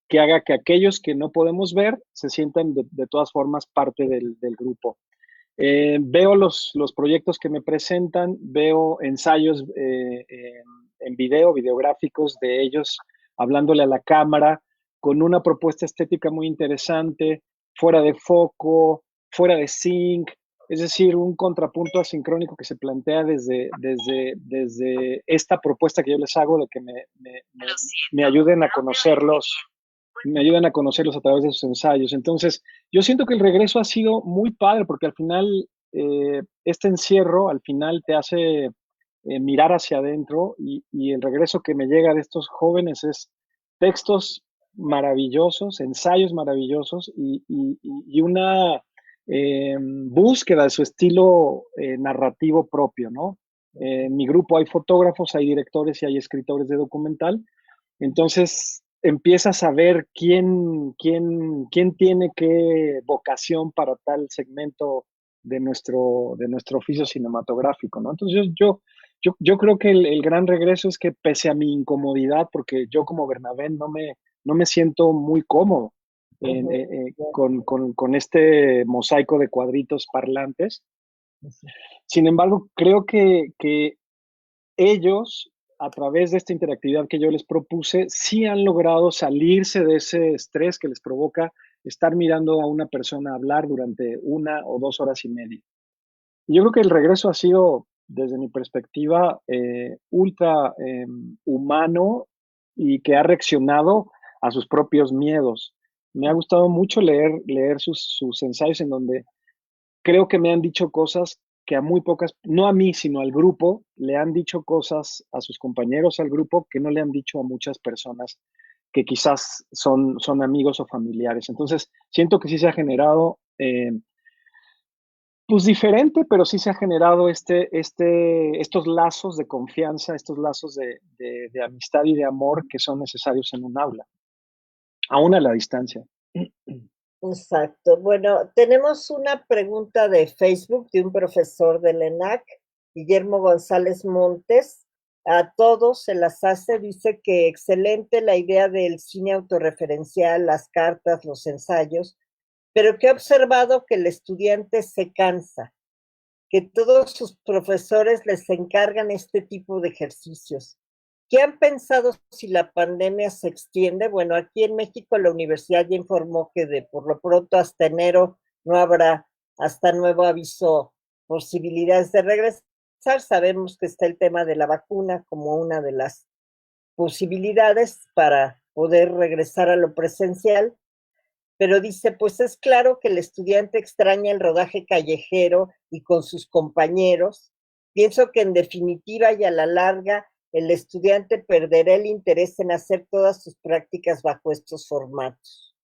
que haga que aquellos que no podemos ver se sientan de todas formas parte del grupo. Veo los proyectos que me presentan, veo ensayos en videográficos de ellos hablándole a la cámara, con una propuesta estética muy interesante, fuera de foco, fuera de sync, es decir, un contrapunto asincrónico que se plantea desde esta propuesta que yo les hago de que me ayuden a conocerlos. Me ayudan a conocerlos a través de sus ensayos. Entonces, yo siento que el regreso ha sido muy padre porque al final, este encierro al final te hace mirar hacia adentro y el regreso que me llega de estos jóvenes es textos maravillosos, ensayos maravillosos y una búsqueda de su estilo narrativo propio, ¿no? En mi grupo hay fotógrafos, hay directores y hay escritores de documental. Entonces empiezas a ver quién tiene qué vocación para tal segmento de nuestro oficio cinematográfico, ¿no? Entonces yo creo que el gran regreso es que pese a mi incomodidad, porque yo como Bernabé no me siento muy cómodo con este mosaico de cuadritos parlantes. Sin embargo, creo que ellos, a través de esta interactividad que yo les propuse, sí han logrado salirse de ese estrés que les provoca estar mirando a una persona hablar durante 1 o 2 horas y media. Y yo creo que el regreso ha sido, desde mi perspectiva, ultra humano y que ha reaccionado a sus propios miedos. Me ha gustado mucho leer sus ensayos en donde creo que me han dicho cosas que a muy pocas, no a mí, sino al grupo, le han dicho cosas a sus compañeros, al grupo, que no le han dicho a muchas personas que quizás son amigos o familiares. Entonces, siento que sí se ha generado, pues diferente, pero sí se ha generado estos lazos de confianza, estos lazos de amistad y de amor que son necesarios en un aula, aún a la distancia. Exacto. Bueno, tenemos una pregunta de Facebook de un profesor del ENAC, Guillermo González Montes. A todos se las hace, dice que excelente la idea del cine autorreferencial, las cartas, los ensayos, pero que ha observado que el estudiante se cansa, que todos sus profesores les encargan este tipo de ejercicios. ¿Qué han pensado si la pandemia se extiende? Bueno, aquí en México la universidad ya informó que por lo pronto hasta enero no habrá, hasta nuevo aviso, posibilidades de regresar. Sabemos que está el tema de la vacuna como una de las posibilidades para poder regresar a lo presencial, pero dice, pues es claro que el estudiante extraña el rodaje callejero y con sus compañeros. Pienso que en definitiva y a la larga el estudiante perderá el interés en hacer todas sus prácticas bajo estos formatos.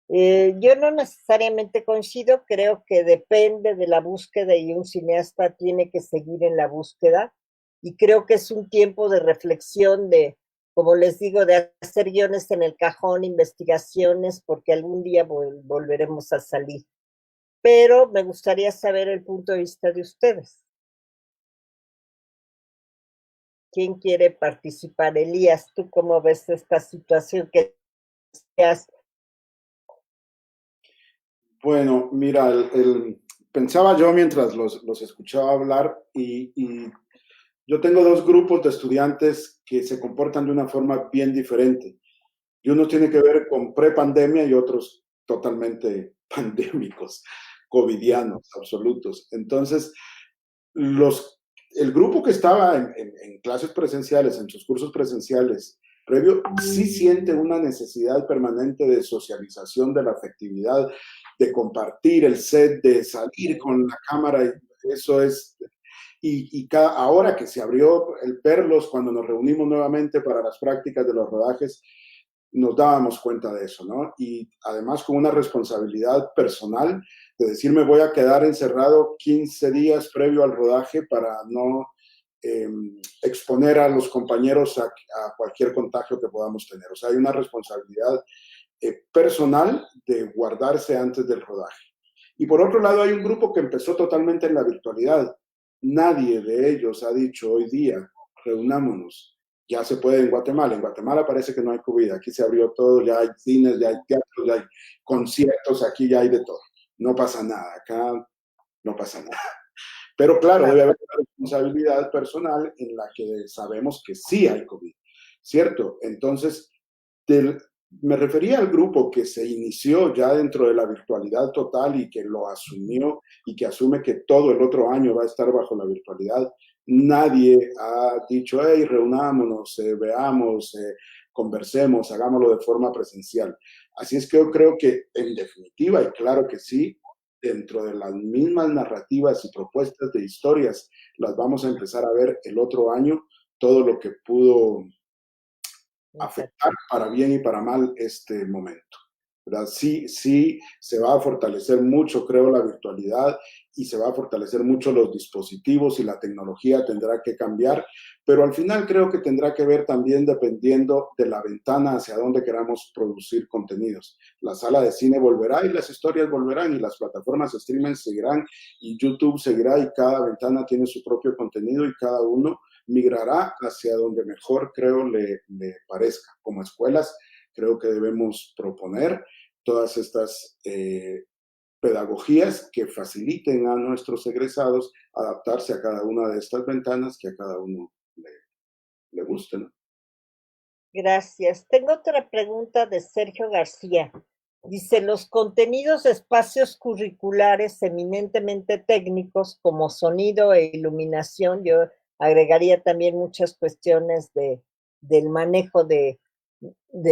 Yo no necesariamente coincido, creo que depende de la búsqueda y un cineasta tiene que seguir en la búsqueda y creo que es un tiempo de reflexión, de, como les digo, de hacer guiones en el cajón, investigaciones, porque algún día volveremos a salir. Pero me gustaría saber el punto de vista de ustedes. ¿Quién quiere participar? Elías, ¿tú cómo ves esta situación que has? Bueno, mira, pensaba yo mientras los escuchaba hablar y yo tengo 2 grupos de estudiantes que se comportan de una forma bien diferente. Y uno tiene que ver con prepandemia y otros totalmente pandémicos, covidianos, absolutos. Entonces, el grupo que estaba en clases presenciales, en sus cursos presenciales previo, sí siente una necesidad permanente de socialización, de la afectividad, de compartir el set, de salir con la cámara, eso es. Ahora que se abrió el verlos, cuando nos reunimos nuevamente para las prácticas de los rodajes, nos dábamos cuenta de eso, ¿no? Y además con una responsabilidad personal de decir, me voy a quedar encerrado 15 días previo al rodaje para no exponer a los compañeros a cualquier contagio que podamos tener. O sea, hay una responsabilidad personal de guardarse antes del rodaje. Y por otro lado, hay un grupo que empezó totalmente en la virtualidad. Nadie de ellos ha dicho hoy día, reunámonos. Ya se puede en Guatemala. En Guatemala parece que no hay COVID. Aquí se abrió todo, ya hay cines, ya hay teatros, ya hay conciertos, aquí ya hay de todo. No pasa nada, acá no pasa nada. Pero claro, debe haber una responsabilidad personal en la que sabemos que sí hay COVID, ¿cierto? Entonces, me refería al grupo que se inició ya dentro de la virtualidad total y que lo asumió y que asume que todo el otro año va a estar bajo la virtualidad. Nadie ha dicho, hey, reunámonos, veamos, conversemos, hagámoslo de forma presencial. Así es que yo creo que, en definitiva, y claro que sí, dentro de las mismas narrativas y propuestas de historias, las vamos a empezar a ver el otro año, todo lo que pudo afectar para bien y para mal este momento, ¿verdad? Sí, sí, se va a fortalecer mucho, creo, la virtualidad y se va a fortalecer mucho los dispositivos y la tecnología tendrá que cambiar, pero al final creo que tendrá que ver también dependiendo de la ventana hacia donde queramos producir contenidos. La sala de cine volverá y las historias volverán y las plataformas de streaming seguirán y YouTube seguirá y cada ventana tiene su propio contenido y cada uno migrará hacia donde mejor creo le parezca. Como escuelas creo que debemos proponer todas estas pedagogías que faciliten a nuestros egresados adaptarse a cada una de estas ventanas que a cada uno le guste, ¿no? Gracias. Tengo otra pregunta de Sergio García. Dice, los contenidos de espacios curriculares eminentemente técnicos como sonido e iluminación, yo agregaría también muchas cuestiones del manejo de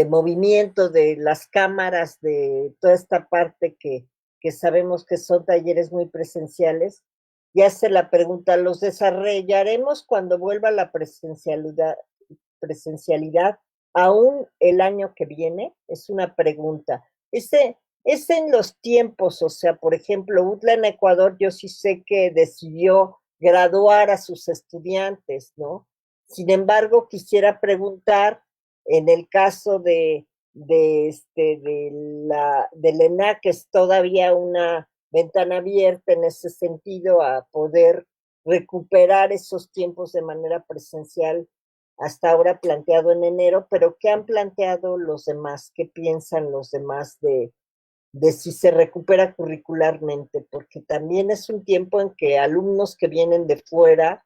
movimiento, de las cámaras, de toda esta parte que sabemos que son talleres muy presenciales. Y hace la pregunta, ¿los desarrollaremos cuando vuelva la presencialidad aún el año que viene? Es una pregunta. Es en los tiempos, o sea, por ejemplo, UTLA en Ecuador, yo sí sé que decidió graduar a sus estudiantes, ¿no? Sin embargo, quisiera preguntar, en el caso del ENAC, que es todavía una ventana abierta en ese sentido a poder recuperar esos tiempos de manera presencial, hasta ahora planteado en enero, pero ¿qué han planteado los demás? ¿Qué piensan los demás de si se recupera curricularmente? Porque también es un tiempo en que alumnos que vienen de fuera,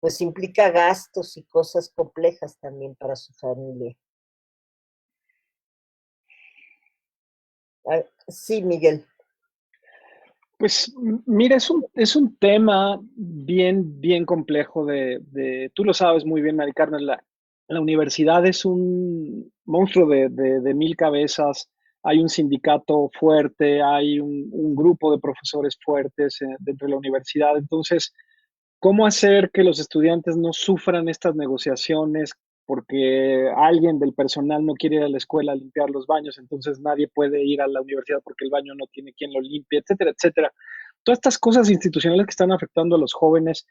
pues implica gastos y cosas complejas también para su familia. Sí, Miguel. Pues mira, es un tema bien complejo tú lo sabes muy bien, Mari Carmen, la universidad es un monstruo de mil cabezas, hay un sindicato fuerte, hay un grupo de profesores fuertes dentro de la universidad, entonces, ¿cómo hacer que los estudiantes no sufran estas negociaciones porque alguien del personal no quiere ir a la escuela a limpiar los baños, entonces nadie puede ir a la universidad porque el baño no tiene quien lo limpie, etcétera, etcétera? Todas estas cosas institucionales que están afectando a los jóvenes.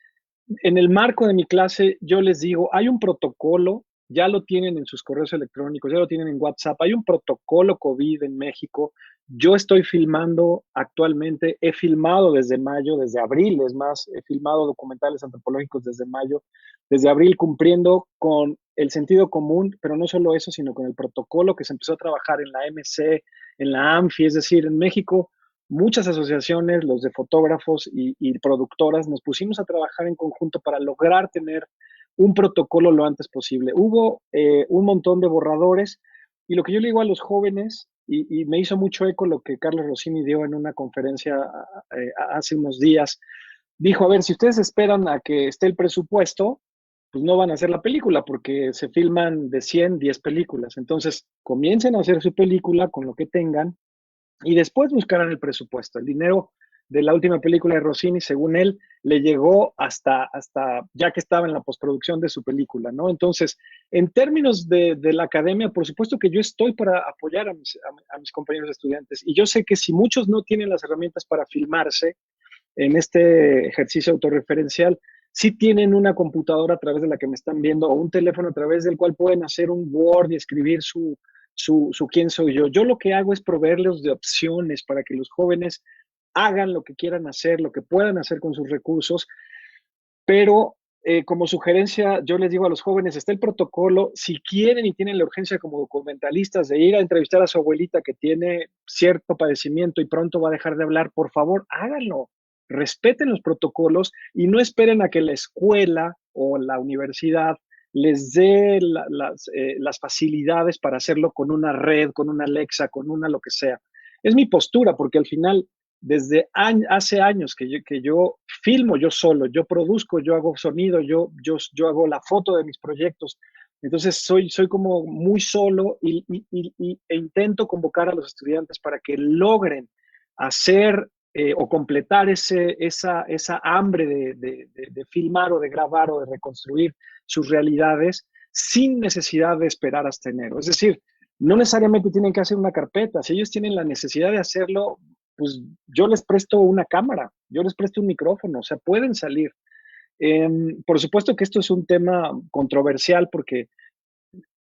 En el marco de mi clase, yo les digo, hay un protocolo, ya lo tienen en sus correos electrónicos, ya lo tienen en WhatsApp, hay un protocolo COVID en México. Yo estoy filmando actualmente, he filmado desde mayo, desde abril, es más, he filmado documentales antropológicos desde mayo, desde abril, cumpliendo con el sentido común, pero no solo eso, sino con el protocolo que se empezó a trabajar en la MC, en la ANFI, es decir, en México muchas asociaciones, los de fotógrafos y productoras, nos pusimos a trabajar en conjunto para lograr tener un protocolo lo antes posible. Hubo un montón de borradores y lo que yo le digo a los jóvenes, y me hizo mucho eco lo que Carlos Rossini dio en una conferencia hace unos días, dijo, a ver, si ustedes esperan a que esté el presupuesto, pues no van a hacer la película porque se filman de 100, 10 películas. Entonces, comiencen a hacer su película con lo que tengan y después buscarán el presupuesto. El dinero de la última película de Rossini, según él, le llegó hasta ya que estaba en la postproducción de su película, ¿no? Entonces, en términos de la academia, por supuesto que yo estoy para apoyar a mis compañeros estudiantes. Y yo sé que si muchos no tienen las herramientas para filmarse en este ejercicio autorreferencial, sí tienen una computadora a través de la que me están viendo o un teléfono a través del cual pueden hacer un Word y escribir su quién soy yo. Yo lo que hago es proveerles de opciones para que los jóvenes hagan lo que quieran hacer, lo que puedan hacer con sus recursos, pero como sugerencia, yo les digo a los jóvenes, está el protocolo, si quieren y tienen la urgencia como documentalistas de ir a entrevistar a su abuelita que tiene cierto padecimiento y pronto va a dejar de hablar, por favor, háganlo, respeten los protocolos y no esperen a que la escuela o la universidad les dé las facilidades para hacerlo con una red, con una Alexa, con una lo que sea. Es mi postura, porque al final, desde hace años que yo filmo yo solo, yo produzco, yo hago sonido, yo hago la foto de mis proyectos. Entonces soy como muy solo e intento convocar a los estudiantes para que logren hacer o completar esa hambre de filmar o de grabar o de reconstruir sus realidades sin necesidad de esperar hasta enero. Es decir, no necesariamente tienen que hacer una carpeta. Si ellos tienen la necesidad de hacerlo, pues yo les presto una cámara, yo les presto un micrófono, o sea, pueden salir. Por supuesto que esto es un tema controversial porque,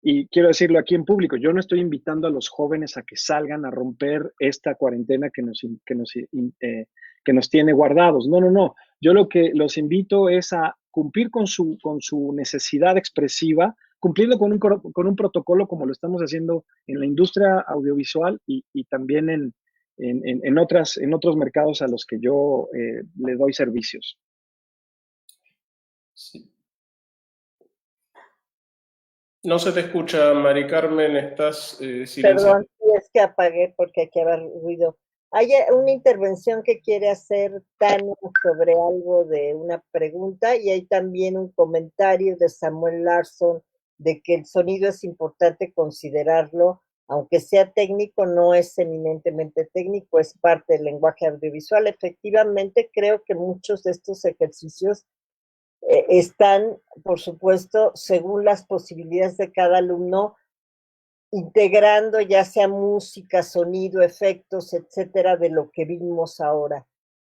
y quiero decirlo aquí en público, yo no estoy invitando a los jóvenes a que salgan a romper esta cuarentena que nos tiene guardados. No, no, no. Yo lo que los invito es a cumplir con su necesidad expresiva, cumpliendo con un protocolo como lo estamos haciendo en la industria audiovisual y también en otros mercados a los que yo le doy servicios. Sí. No se te escucha, Mari Carmen, estás silenciada. Perdón, es que apagué porque aquí había ruido. Hay una intervención que quiere hacer Tania sobre algo de una pregunta y hay también un comentario de Samuel Larson de que el sonido es importante considerarlo, aunque sea técnico, no es eminentemente técnico, es parte del lenguaje audiovisual. Efectivamente, creo que muchos de estos ejercicios están, por supuesto, según las posibilidades de cada alumno, integrando ya sea música, sonido, efectos, etcétera, de lo que vimos ahora.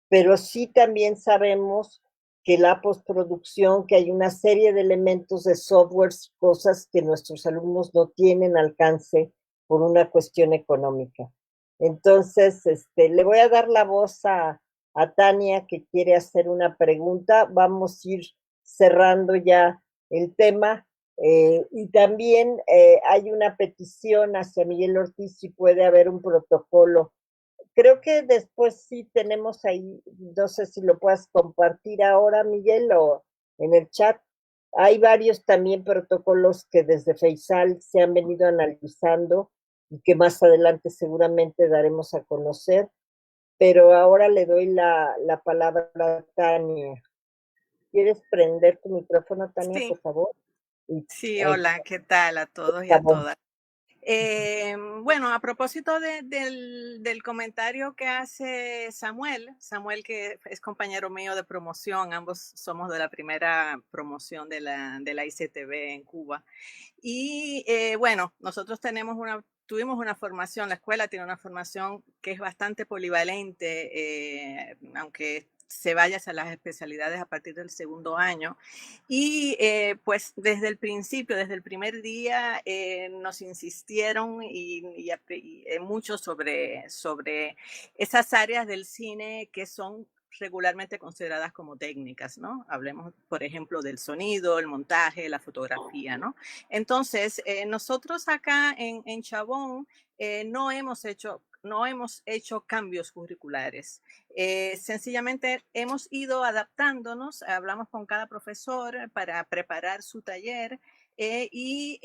Pero sí también sabemos que la postproducción, que hay una serie de elementos de softwares, cosas que nuestros alumnos no tienen alcance por una cuestión económica. Entonces, le voy a dar la voz a Tania, que quiere hacer una pregunta. Vamos a ir cerrando ya el tema. Y también hay una petición hacia Miguel Ortiz si puede haber un protocolo. Creo que después sí tenemos ahí, no sé si lo puedas compartir ahora, Miguel, o en el chat. Hay varios también protocolos que desde FEISAL se han venido analizando y que más adelante seguramente daremos a conocer. Pero ahora le doy la palabra a Tania. ¿Quieres prender tu micrófono, Tania, Sí, por favor? sí, hola, ¿qué tal a todos y a todas? Bueno, a propósito del comentario que hace Samuel que es compañero mío de promoción, ambos somos de la primera promoción de la ICTV en Cuba. Y bueno, nosotros tuvimos una formación, la escuela tiene una formación que es bastante polivalente, aunque se vaya hacia las especialidades a partir del segundo año. Y pues desde el principio, desde el primer día, nos insistieron y mucho sobre esas áreas del cine que son regularmente consideradas como técnicas, ¿no? Hablemos, por ejemplo, del sonido, el montaje, la fotografía, ¿no? Entonces, nosotros acá en Chabón no hemos hecho cambios curriculares. Sencillamente hemos ido adaptándonos, hablamos con cada profesor para preparar su taller y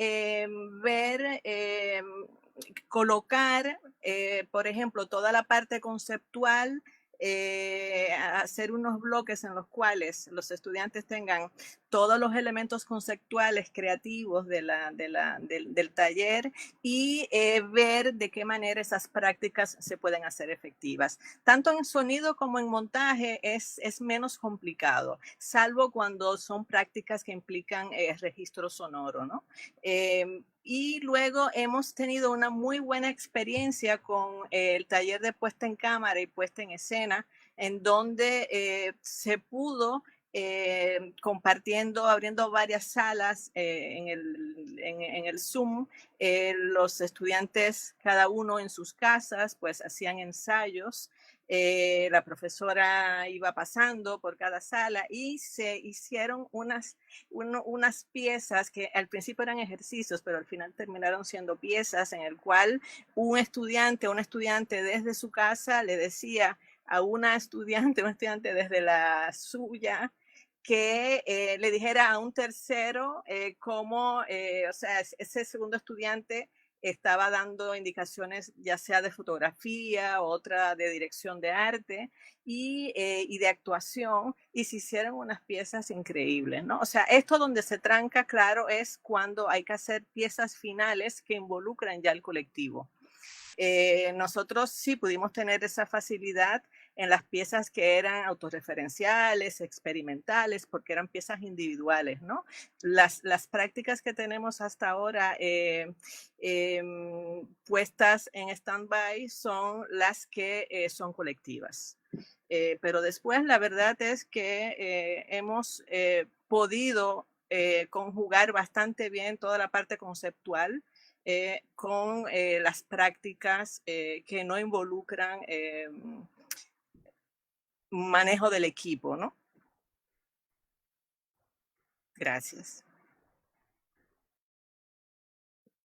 ver, colocar, por ejemplo, toda la parte conceptual, hacer unos bloques en los cuales los estudiantes tengan todos los elementos conceptuales creativos del taller y ver de qué manera esas prácticas se pueden hacer efectivas. Tanto en sonido como en montaje es menos complicado, salvo cuando son prácticas que implican registro sonoro, ¿no? Y luego hemos tenido una muy buena experiencia con el taller de puesta en cámara y puesta en escena, en donde se pudo compartiendo, abriendo varias salas en el Zoom, los estudiantes, cada uno en sus casas, pues hacían ensayos. La profesora iba pasando por cada sala y se hicieron unas piezas que al principio eran ejercicios, pero al final terminaron siendo piezas en el cual un estudiante desde su casa le decía a un estudiante desde la suya, que le dijera a un tercero cómo, o sea, ese segundo estudiante estaba dando indicaciones ya sea de fotografía, otra de dirección de arte y de actuación, y se hicieron unas piezas increíbles, ¿no? O sea, esto donde se tranca, claro, es cuando hay que hacer piezas finales que involucran ya el colectivo. Nosotros sí pudimos tener esa facilidad en las piezas que eran autorreferenciales, experimentales, porque eran piezas individuales, ¿no? Las prácticas que tenemos hasta ahora puestas en stand-by son las que son colectivas. Pero después la verdad es que hemos podido conjugar bastante bien toda la parte conceptual con las prácticas que no involucran manejo del equipo, ¿no? Gracias.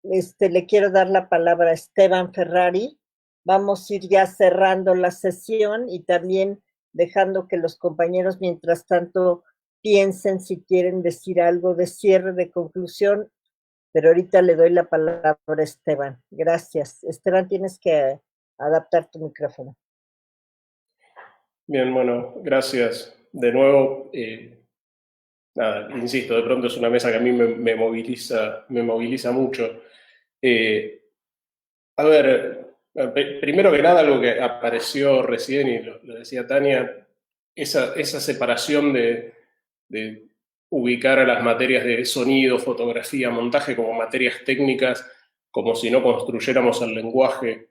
Le quiero dar la palabra a Esteban Ferrari. Vamos a ir ya cerrando la sesión y también dejando que los compañeros, mientras tanto, piensen si quieren decir algo de cierre, de conclusión, pero ahorita le doy la palabra a Esteban. Gracias. Esteban, tienes que adaptar tu micrófono. Bien, bueno, gracias. De nuevo, nada, insisto, de pronto es una mesa que a mí me moviliza mucho. A ver, primero que nada, algo que apareció recién, y lo decía Tania, esa separación de ubicar a las materias de sonido, fotografía, montaje como materias técnicas, como si no construyéramos el lenguaje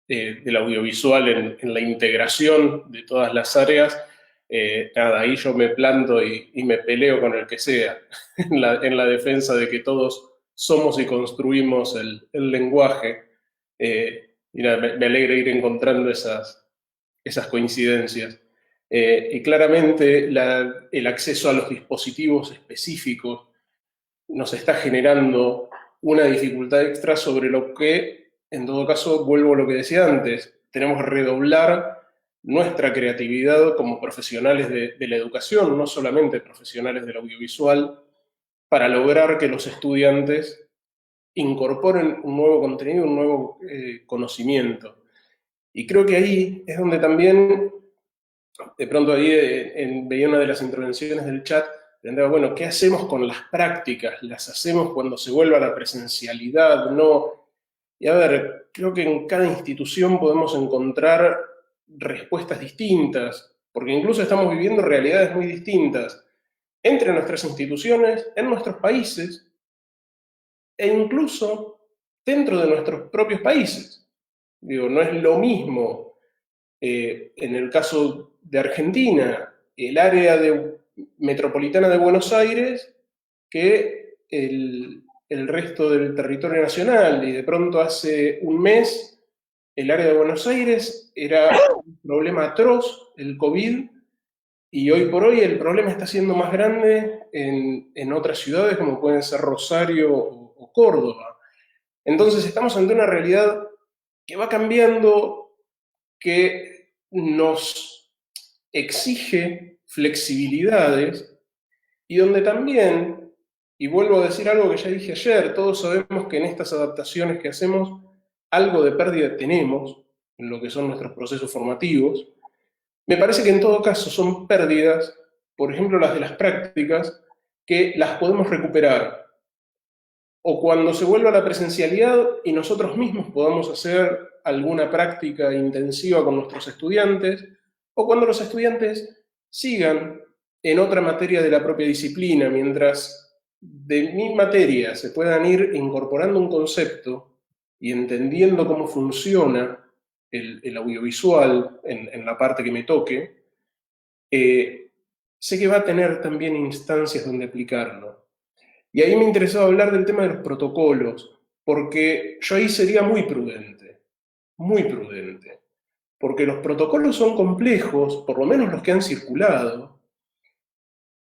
del audiovisual en la integración de todas las áreas. Nada, ahí yo me planto y me peleo con el que sea en la defensa de que todos somos y construimos el lenguaje. Y nada, me alegra ir encontrando esas coincidencias. Y claramente el acceso a los dispositivos específicos nos está generando una dificultad extra sobre lo que, en todo caso, vuelvo a lo que decía antes, tenemos que redoblar nuestra creatividad como profesionales de la educación, no solamente profesionales del audiovisual, para lograr que los estudiantes incorporen un nuevo contenido, un nuevo conocimiento. Y creo que ahí es donde también, de pronto ahí veía una de las intervenciones del chat, bueno, ¿qué hacemos con las prácticas? ¿Las hacemos cuando se vuelva a la presencialidad? ¿No? Y a ver, creo que en cada institución podemos encontrar respuestas distintas, porque incluso estamos viviendo realidades muy distintas entre nuestras instituciones, en nuestros países, e incluso dentro de nuestros propios países. Digo, no es lo mismo en el caso de Argentina, el área metropolitana de Buenos Aires, que el resto del territorio nacional. Y de pronto hace un mes, el área de Buenos Aires era un problema atroz, el COVID, y hoy por hoy el problema está siendo más grande en otras ciudades como pueden ser Rosario o Córdoba. Entonces estamos ante una realidad que va cambiando, que nos exige flexibilidades y donde también, y vuelvo a decir algo que ya dije ayer, todos sabemos que en estas adaptaciones que hacemos algo de pérdida tenemos en lo que son nuestros procesos formativos. Me parece que en todo caso son pérdidas, por ejemplo las de las prácticas, que las podemos recuperar o cuando se vuelva a la presencialidad y nosotros mismos podamos hacer alguna práctica intensiva con nuestros estudiantes, o cuando los estudiantes sigan en otra materia de la propia disciplina, mientras de mi materia se puedan ir incorporando un concepto y entendiendo cómo funciona el audiovisual en la parte que me toque, sé que va a tener también instancias donde aplicarlo. Y ahí me interesaba hablar del tema de los protocolos, porque yo ahí sería muy prudente, porque los protocolos son complejos, por lo menos los que han circulado,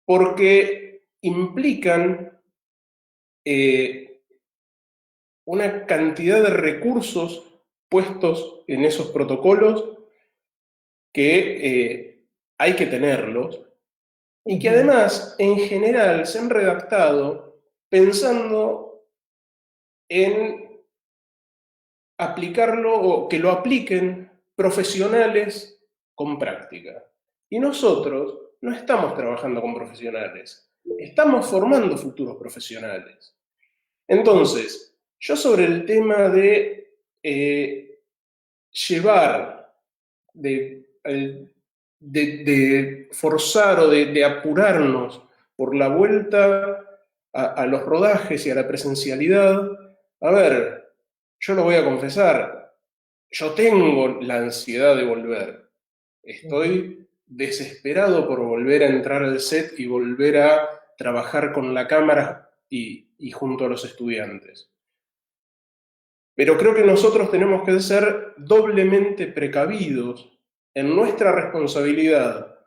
porque implican una cantidad de recursos puestos en esos protocolos que hay que tenerlos, y que además, en general, se han redactado pensando en aplicarlo o que lo apliquen profesionales con práctica. Y nosotros no estamos trabajando con profesionales, estamos formando futuros profesionales. Entonces, yo sobre el tema de llevar, de de forzar o de apurarnos por la vuelta a los rodajes y a la presencialidad, a ver, yo lo voy a confesar, yo tengo la ansiedad de volver. Estoy desesperado por volver a entrar al set y volver a trabajar con la cámara y junto a los estudiantes. Pero creo que nosotros tenemos que ser doblemente precavidos en nuestra responsabilidad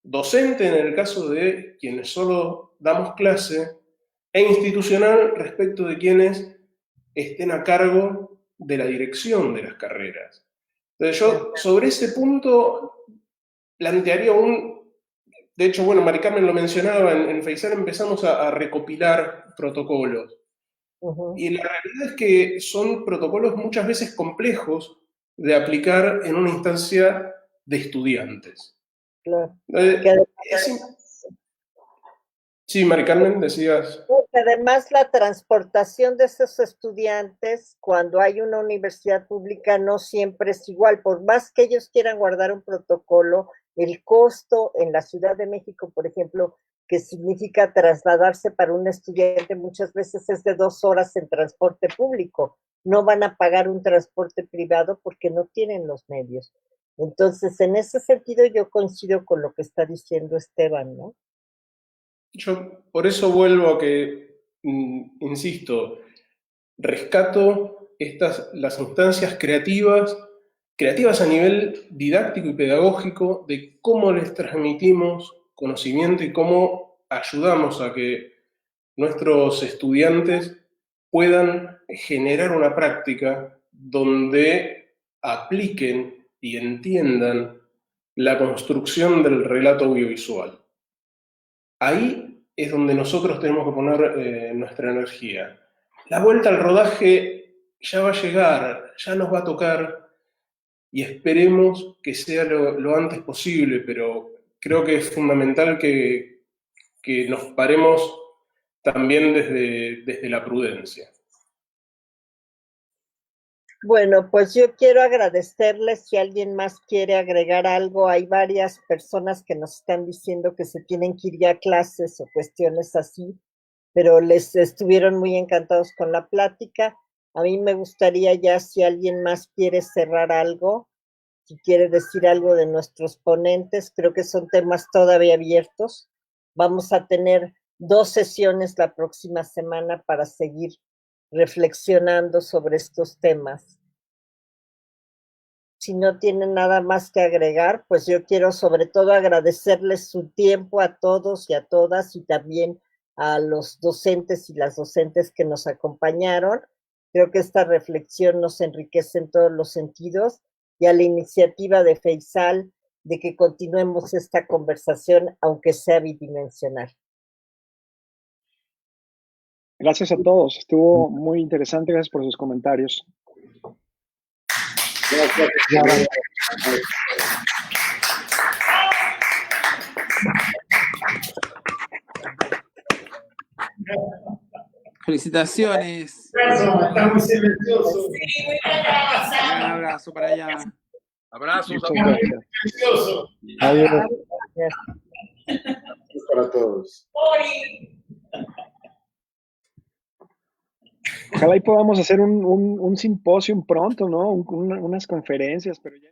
docente en el caso de quienes solo damos clase e institucional respecto de quienes estén a cargo de la dirección de las carreras. Entonces yo sobre ese punto plantearía de hecho, bueno, Mari Carmen lo mencionaba, en Feisal empezamos a recopilar protocolos. Y la realidad es que son protocolos muchas veces complejos de aplicar en una instancia de estudiantes. Claro. Sí, Mari Carmen, decías. Además, la transportación de esos estudiantes cuando hay una universidad pública no siempre es igual. Por más que ellos quieran guardar un protocolo, el costo en la Ciudad de México, por ejemplo, que significa trasladarse para un estudiante, muchas veces es de 2 horas en transporte público. No van a pagar un transporte privado porque no tienen los medios. Entonces, en ese sentido, yo coincido con lo que está diciendo Esteban, ¿no? Yo por eso vuelvo a que, insisto, rescato las instancias creativas a nivel didáctico y pedagógico de cómo les transmitimos conocimiento y cómo ayudamos a que nuestros estudiantes puedan generar una práctica donde apliquen y entiendan la construcción del relato audiovisual. Ahí es donde nosotros tenemos que poner nuestra energía. La vuelta al rodaje ya va a llegar, ya nos va a tocar y esperemos que sea lo antes posible, pero creo que es fundamental que nos paremos también desde la prudencia. Bueno, pues yo quiero agradecerles. Si alguien más quiere agregar algo, hay varias personas que nos están diciendo que se tienen que ir ya a clases o cuestiones así, pero les estuvieron muy encantados con la plática. A mí me gustaría ya, si alguien más quiere cerrar algo, si quiere decir algo de nuestros ponentes, creo que son temas todavía abiertos. Vamos a tener 2 sesiones la próxima semana para seguir reflexionando sobre estos temas. Si no tienen nada más que agregar, pues yo quiero sobre todo agradecerles su tiempo a todos y a todas, y también a los docentes y las docentes que nos acompañaron. Creo que esta reflexión nos enriquece en todos los sentidos, y a la iniciativa de Feisal de que continuemos esta conversación, aunque sea bidimensional. Gracias a todos, estuvo muy interesante, gracias por sus comentarios. Gracias. Felicitaciones. Está muy silencioso. Un abrazo para allá. Abrazos, Silencioso. Adiós. Para todos. Ojalá y podamos hacer un simposio pronto, ¿no? Unas conferencias, pero ya